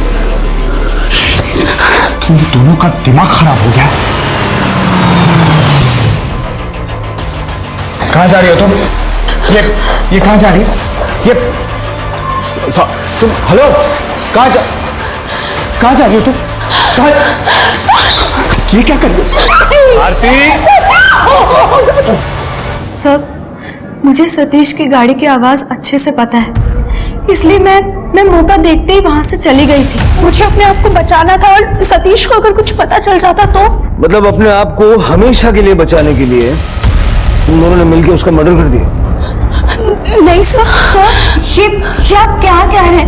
तुम दोनों का दिमाग खराब हो गया। कहां जा रही हो तुम? ये कहां जा रही हो? ये तुम, हेलो, कहां जा रही हो तुम? ये क्या कर रही हो? आरती! सर, मुझे सतीश की गाड़ी की आवाज अच्छे से पता है, इसलिए मैं मौका देखते ही वहां से चली गई थी। मुझे अपने आप को बचाना था और सतीश को अगर कुछ पता चल जाता तो? मतलब अपने आप को हमेशा के लिए बचाने के लिए तुम दोनों ने मिलकर उसका मर्डर कर दिया? नहीं सर, ये आप क्या कह रहे हैं?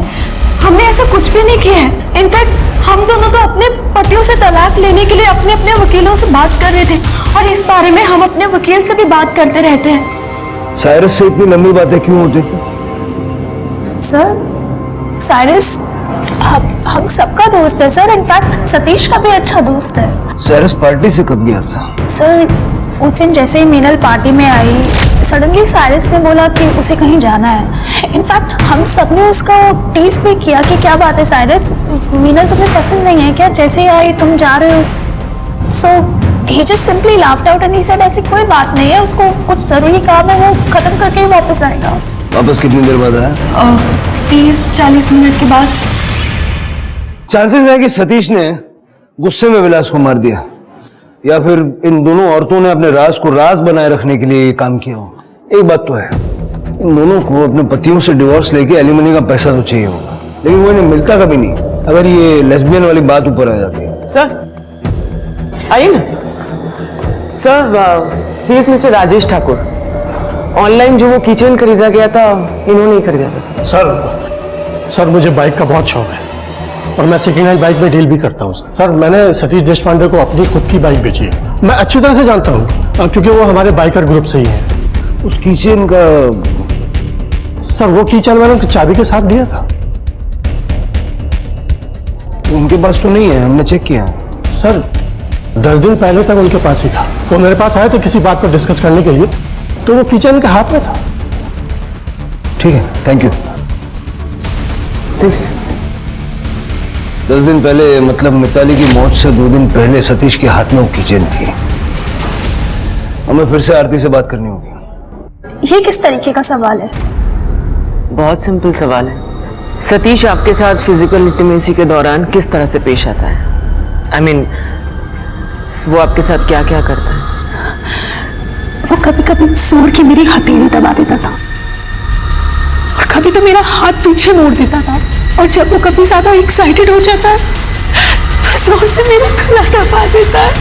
हमने ऐसा कुछ भी नहीं किया है। इनफैक्ट हम दोनों तो अपने पतियों से तलाक लेने के लिए अपने अपने वकीलों से बात कर रहे थे और इस बारे में हम अपने वकील से भी बात करते रहते हैं। साइरस से इतनी लंबी बातें क्यों होती थी? सर, साइरस हम सबका दोस्त है सर। इनफैक्ट सतीश का भी अच्छा दोस्त है। साइरस पार्टी से कब गया था? सर, उस दिन जैसे ही मीनल पार्टी में आई, सडनली साइरस ने बोला कि उसे कहीं जाना है। इनफैक्ट हम सब ने उसका टीज भी किया कि क्या बात है साइरस, मीनल तुम्हें पसंद नहीं है क्या? जैसे ही आई तुम जा रहे हो। सो he just simply laughed out and he said ऐसी कोई बात नहीं है, उसको कुछ जरूरी काम है, वो खत्म करके ही वापस आएगा। वापस कितनी देर बाद आया? 30-40 मिनट के बाद। चांसेस है कि सतीश ने गुस्से में विलास को मार दिया या फिर इन दोनों औरतों ने अपने राज को राज बनाए रखने के लिए ये काम किया हो। एक बात तो है, इन दोनों को अपने पतियों से डिवोर्स लेके एलिमनी का पैसा तो चाहिए होगा, लेकिन वो इन्हें मिलता कभी नहीं अगर ये लेस्बियन वाली बात ऊपर आ जाती है। सर आइए ना। Sir, he is mister Rajesh Thakur. Online जो वो किचन खरीदा गया था, इन्होंने ही खरीदा था सर। सर मुझे बाइक का बहुत शौक है सर, और मैं सेकेंड हैंड बाइक में डील भी करता हूँ सर। मैंने सतीश देशपांडे को अपनी खुद की बाइक बेची है। मैं अच्छी तरह से जानता हूँ क्योंकि वो हमारे बाइकर ग्रुप से ही है। उस किचन का सर, वो किचन मैंने उनकी चाबी के साथ दिया था। उनके पास तो नहीं है, हमने चेक किया सर। 10 दिन पहले तक उनके पास ही था। वो मेरे पास आए तो किसी बात पर डिस्कस करने के लिए, तो वो किचन उनके हाथ में था। ठीक है, थैंक यू। 10 दिन पहले, मतलब मिताली की मौत से 2 दिन पहले सतीश के हाथ में वो किचन थी। हमें फिर से आरती से बात करनी होगी। ये किस तरीके का सवाल है? बहुत सिंपल सवाल है। सतीश आपके साथ फिजिकल इंटीमेसी के दौरान किस तरह से पेश आता है? I mean, वो आपके साथ क्या क्या करता है? वो कभी कभी जोर की मेरी हथेली दबा देता था और कभी तो मेरा हाथ पीछे मोड़ देता था, और जब वो कभी ज्यादा एक्साइटेड हो जाता है तो जोर से मेरा गला दबा देता है।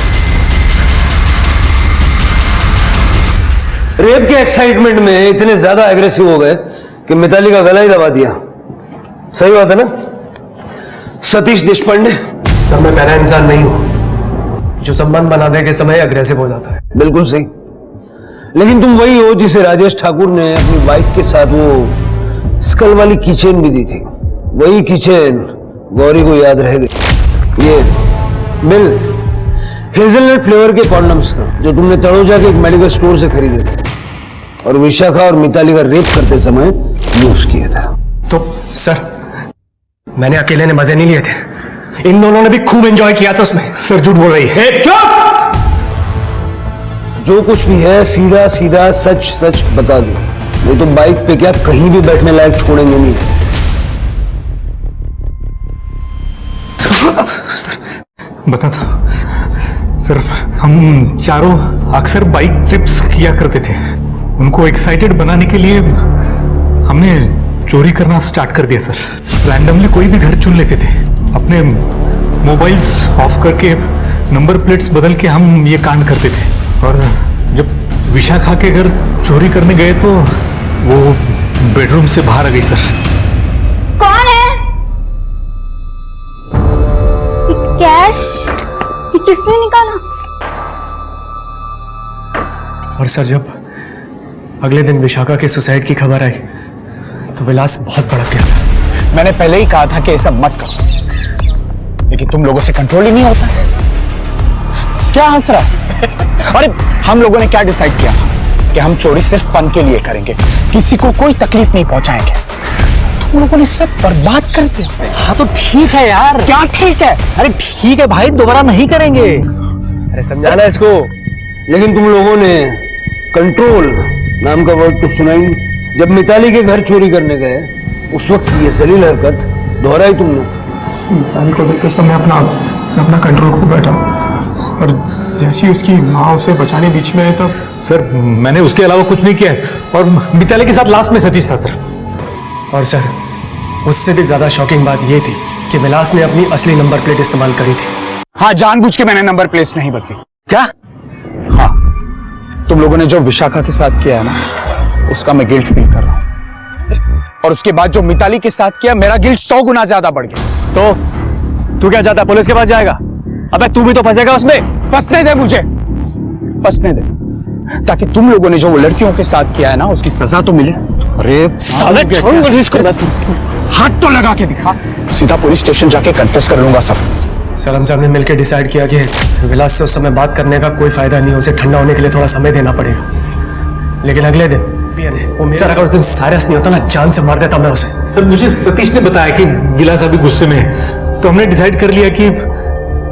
रेप के एक्साइटमेंट में इतने ज्यादा एग्रेसिव हो गए कि मिताली का गला ही दबा दिया। सही बात है ना सतीश देशपांडे? सर मैं पहला इंसान नहीं हूं जो संबंध बनाने के समय अग्रेसिव हो जाता है। बिल्कुल सही, लेकिन तुम वही हो जिसे राजेश ठाकुर ने अपनी वाइफ के साथ वो स्कल वाली कीचेन भी दी थी। वही कीचेन गौरी को याद रह गई। ये बिल हेजलनट फ्लेवर के कॉन्डम्स का जो तुमने तड़ोजा के एक मेडिकल स्टोर से खरीदे थे और विशाखा और मिताली का रेप करते समय यूज किया था। तो सर मैंने अकेले ने मजे नहीं लिए थे, इन दोनों ने भी खूब एंजॉय किया था उसमें। सर झूठ बोल रही है। चुप! जो कुछ भी है सीधा सीधा सच सच बता दो, नहीं तो बाइक पे क्या कहीं भी बैठने लायक छोड़ेंगे नहीं। बता था सर, हम चारों अक्सर बाइक ट्रिप्स किया करते थे। उनको एक्साइटेड बनाने के लिए हमने चोरी करना स्टार्ट कर दिया सर। रैंडमली कोई भी घर चुन लेते थे, अपने मोबाइल्स ऑफ करके नंबर प्लेट्स बदल के हम ये कांड करते थे। और जब विशाखा के घर चोरी करने गए तो वो बेडरूम से बाहर आ गई सर। कौन है? कैश ये किसने निकाला? और सर जब अगले दिन विशाखा के सुसाइड की खबर आई तो विलास बहुत भड़क गया था। मैंने पहले ही कहा था कि ये सब मत करो, लेकिन तुम लोगों से कंट्रोल ही नहीं होता। क्या हंस रहा है? अरे हम लोगों ने क्या डिसाइड किया था कि हम चोरी सिर्फ फन के लिए करेंगे, किसी को कोई तकलीफ नहीं पहुंचाएंगे। तुम लोगों ने सब बर्बाद कर दिया। हाँ तो ठीक है यार। क्या ठीक है? अरे ठीक है भाई, दोबारा नहीं करेंगे। अरे समझाना इसको। लेकिन तुम लोगों ने कंट्रोल नाम का वर्ड तो सुना ही नहीं। जब मिताली के घर चोरी करने गए उस वक्त ये जलील हरकत दोहराई तुमने। मिताली को देख के सब मैं अपना कंट्रोल खो बैठा, और जैसी उसकी माँ उसे बचाने बीच में आए तब सर मैंने उसके अलावा कुछ नहीं किया। और मिताली के साथ लास्ट में सतीश था सर। और सर उससे भी ज्यादा शॉकिंग बात यह थी कि विलास ने अपनी असली नंबर प्लेट इस्तेमाल करी थी। हाँ, जानबूझ के मैंने नंबर प्लेट नहीं बदली। क्या? हाँ, तुम लोगों ने जो विशाखा के साथ किया है ना, उसका मैं गिल्ट फील कर रहा हूं। और उसके बाद जो मिताली के साथ किया, मेरा गिल्ट 100 गुना ज्यादा बढ़ गया। तो तू क्या चाहता है? पुलिस के पास जाएगा? अबे तू भी तो फंसेगा उसमें। फंसने दे मुझे, फंसने दे, ताकि तुम लोगों ने जो वो लड़कियों के साथ किया है ना, उसकी सजा तो मिले। अरे साले छोड़ मुझे इसको। हाथ तो लगा के दिखा, सीधा पुलिस स्टेशन जाके कन्फेस कर लूंगा सब। सर हम सब ने मिलकर डिसाइड किया कि विलास से उस समय बात करने का कोई फायदा नहीं, उसे ठंडा होने के लिए थोड़ा समय देना पड़ेगा। लेकिन अगले दिन सर अगर उस दिन साइरस नहीं होता ना, जान से मार देता मैं उसे। सर मुझे सतीश ने बताया कि विलास अभी गुस्से में है, तो हमने डिसाइड कर लिया कि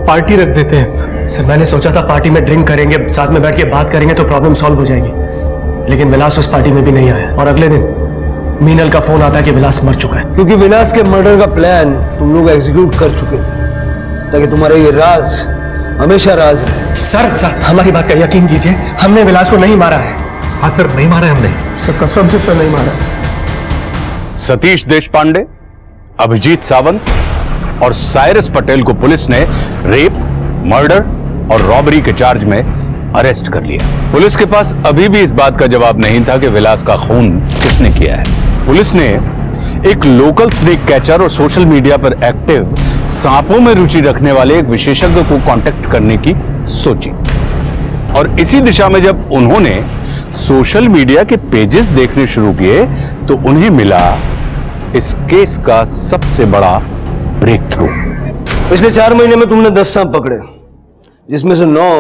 पार्टी रख देते हैं। सर मैंने सोचा था पार्टी में ड्रिंक करेंगे, साथ में बैठ के बात करेंगे तो प्रॉब्लम सॉल्व हो जाएगी, लेकिन विलास उस पार्टी में भी नहीं आया। और अगले दिन मीनल का फोन आता कि विलास मर चुका है। क्योंकि विलास के मर्डर का प्लान तुम लोग एग्जीक्यूट कर चुके थे, ताकि तुम्हारा ये राज हमेशा राज रहे। सर हमारी बात का यकीन कीजिए, हमने विलास को नहीं मारा है। हाँ सर, नहीं मारा है हमने। सर कसम से सर नहीं मारा। सतीश देशपांडे, अभिजीत सावंत और साइरस पटेल को पुलिस ने रेप, मर्डर और रॉबरी के चार्ज में अरेस्ट कर लिया। पुलिस के पास अभी भी इस बात का जवाब नहीं था कि विलास का खून किसने किया है। पुलिस ने एक लोकल स्नेक कैचर और सोशल मीडिया पर एक्टिव सांपों में रुचि रखने वाले एक विशेषज्ञ को कांटेक्ट करने की सोची, और इसी दिशा में जब उन्होंने सोशल मीडिया के पेजेस देखने शुरू किए तो उन्हें मिला इस केस का सबसे बड़ा ब्रेक थ्रू। पिछले 4 महीने में तुमने 10 सांप पकड़े, जिसमें से 9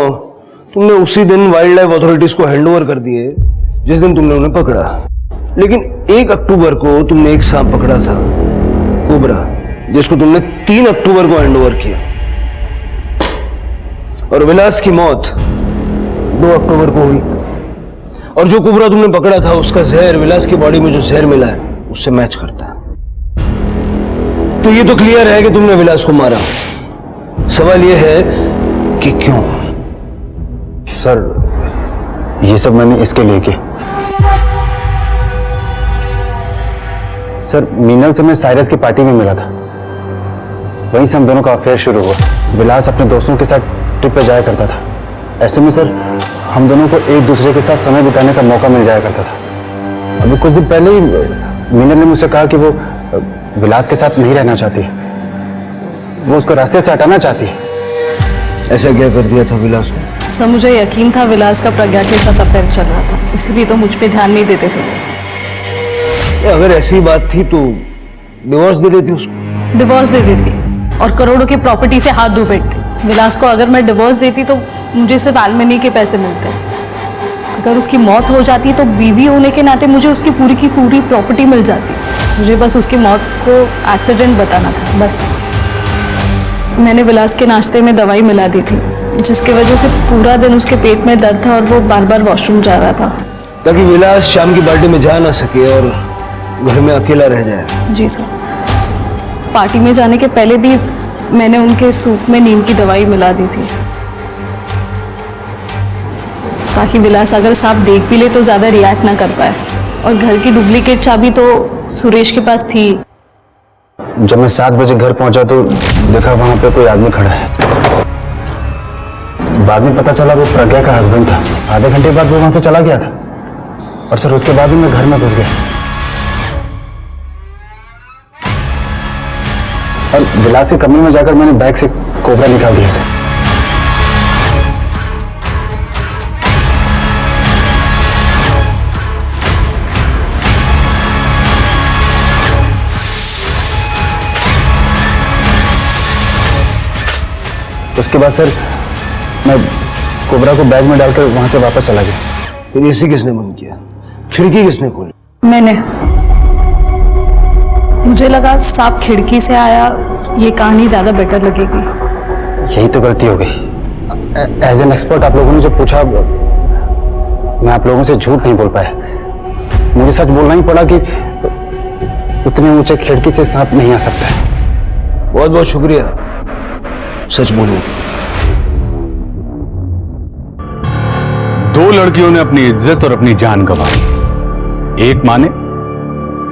तुमने उसी दिन वाइल्ड लाइफ अथॉरिटीज को हैंडओवर कर दिए जिस दिन तुमने उन्हें पकड़ा। लेकिन 1 अक्टूबर को तुमने एक सांप पकड़ा था, कोबरा, जिसको तुमने 3 अक्टूबर को हैंड ओवर किया, और विलास की मौत 2 अक्टूबर को हुई। और जो कुबरा तुमने पकड़ा था उसका जहर विलास की बॉडी में जो जहर मिला है उससे मैच करता है। तो ये तो क्लियर है कि तुमने विलास को मारा। सवाल ये है कि क्यों? सर ये सब मैंने इसके लिए किया। सर मीनल से मैं साइरस की पार्टी में मिला था, वहीं से हम दोनों का अफेयर शुरू हुआ। विलास अपने दोस्तों के साथ ट्रिप पे जाया करता था। ऐसे में सर हम दोनों को एक दूसरे के साथ समय बिताने का मौका मिल जाया करता था। अभी कुछ दिन पहले ही मीनल ने मुझसे कहा कि वो विलास के साथ नहीं रहना चाहती, वो उसको रास्ते से हटाना चाहती है। ऐसा क्या कर दिया था विलास ने? सर मुझे यकीन था विलास का प्रज्ञा के साथ अफेयर चल रहा था, इसलिए तो मुझ पे ध्यान नहीं देते थे। अगर ऐसी बात थी तो डिवोर्स दे देती उसको। डिवोर्स दे देती और करोड़ों की प्रॉपर्टी से हाथ धो बैठती। विलास को अगर मैं डिवोर्स देती तो मुझे सिर्फ एलिमनी के पैसे मिलते। अगर उसकी मौत हो जाती तो बीवी होने के नाते मुझे उसकी पूरी प्रॉपर्टी मिल जाती। मुझे बस उसकी मौत को एक्सीडेंट बताना था, बस। मैंने विलास के नाश्ते में दवाई मिला दी थी, जिसकी वजह से पूरा दिन उसके पेट में दर्द था और वो बार बार वॉशरूम जा रहा था, ताकि विलास शाम की पार्टी में जा ना सके और घर में अकेला रह जाए। जी सर। पार्टी में जाने के पहले भी मैंने उनके सूप में नींद की दवाई मिला दी थी, ताकि विलास अगर सांप देख भी ले तो ज्यादा रिएक्ट ना कर पाए। और घर की डुप्लीकेट चाबी तो सुरेश के पास थी। जब मैं 7 बजे घर पहुंचा तो देखा वहां पे कोई आदमी खड़ा है। बाद में पता चला वो प्रज्ञा का हस्बैंड था। आधे घंटे बाद वो वहां से चला गया था और सर उसके बाद ही मैं घर में घुस गया और विलास के कमरे में जाकर मैंने बैग से कोबरा निकाल दिया सर। उसके बाद सर मैं कोबरा को बैग में डालकर वहां से वापस चला गया। फिर एसी किसने बंद किया? खिड़की किसने खोली? मैंने। मुझे लगा सांप खिड़की से आया, ये कहानी ज्यादा बेटर लगेगी। यही तो गलती हो गई। एज एन एक्सपर्ट आप लोगों ने जो पूछा मैं आप लोगों से झूठ नहीं बोल पाया। मुझे सच बोलना ही पड़ा कि उतने ऊंचे खिड़की से सांप नहीं आ सकता है। बहुत बहुत शुक्रिया सच बोलने। 2 लड़कियों ने अपनी इज्जत और अपनी जान गंवाई। एक माँ ने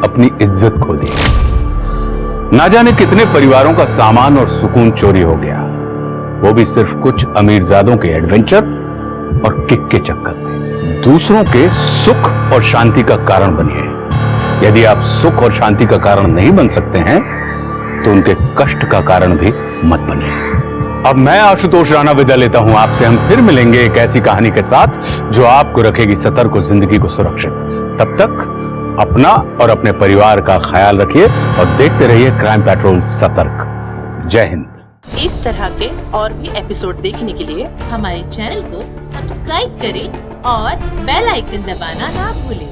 अपनी इज्जत खो दी। ना जाने कितने परिवारों का सामान और सुकून चोरी हो गया, वो भी सिर्फ कुछ अमीरजादों के एडवेंचर और किक के चक्कर में। दूसरों के सुख और शांति का कारण बनिए। यदि आप सुख और शांति का कारण नहीं बन सकते हैं तो उनके कष्ट का कारण भी मत बनिए। अब मैं आशुतोष राणा विदा लेता हूं आपसे। हम फिर मिलेंगे एक ऐसी कहानी के साथ जो आपको रखेगी सतर्क और जिंदगी को सुरक्षित। तब तक अपना और अपने परिवार का ख्याल रखिए और देखते रहिए क्राइम पेट्रोल सतर्क। जय हिंद। इस तरह के और भी एपिसोड देखने के लिए हमारे चैनल को सब्सक्राइब करें और बेल आइकन दबाना ना भूलें।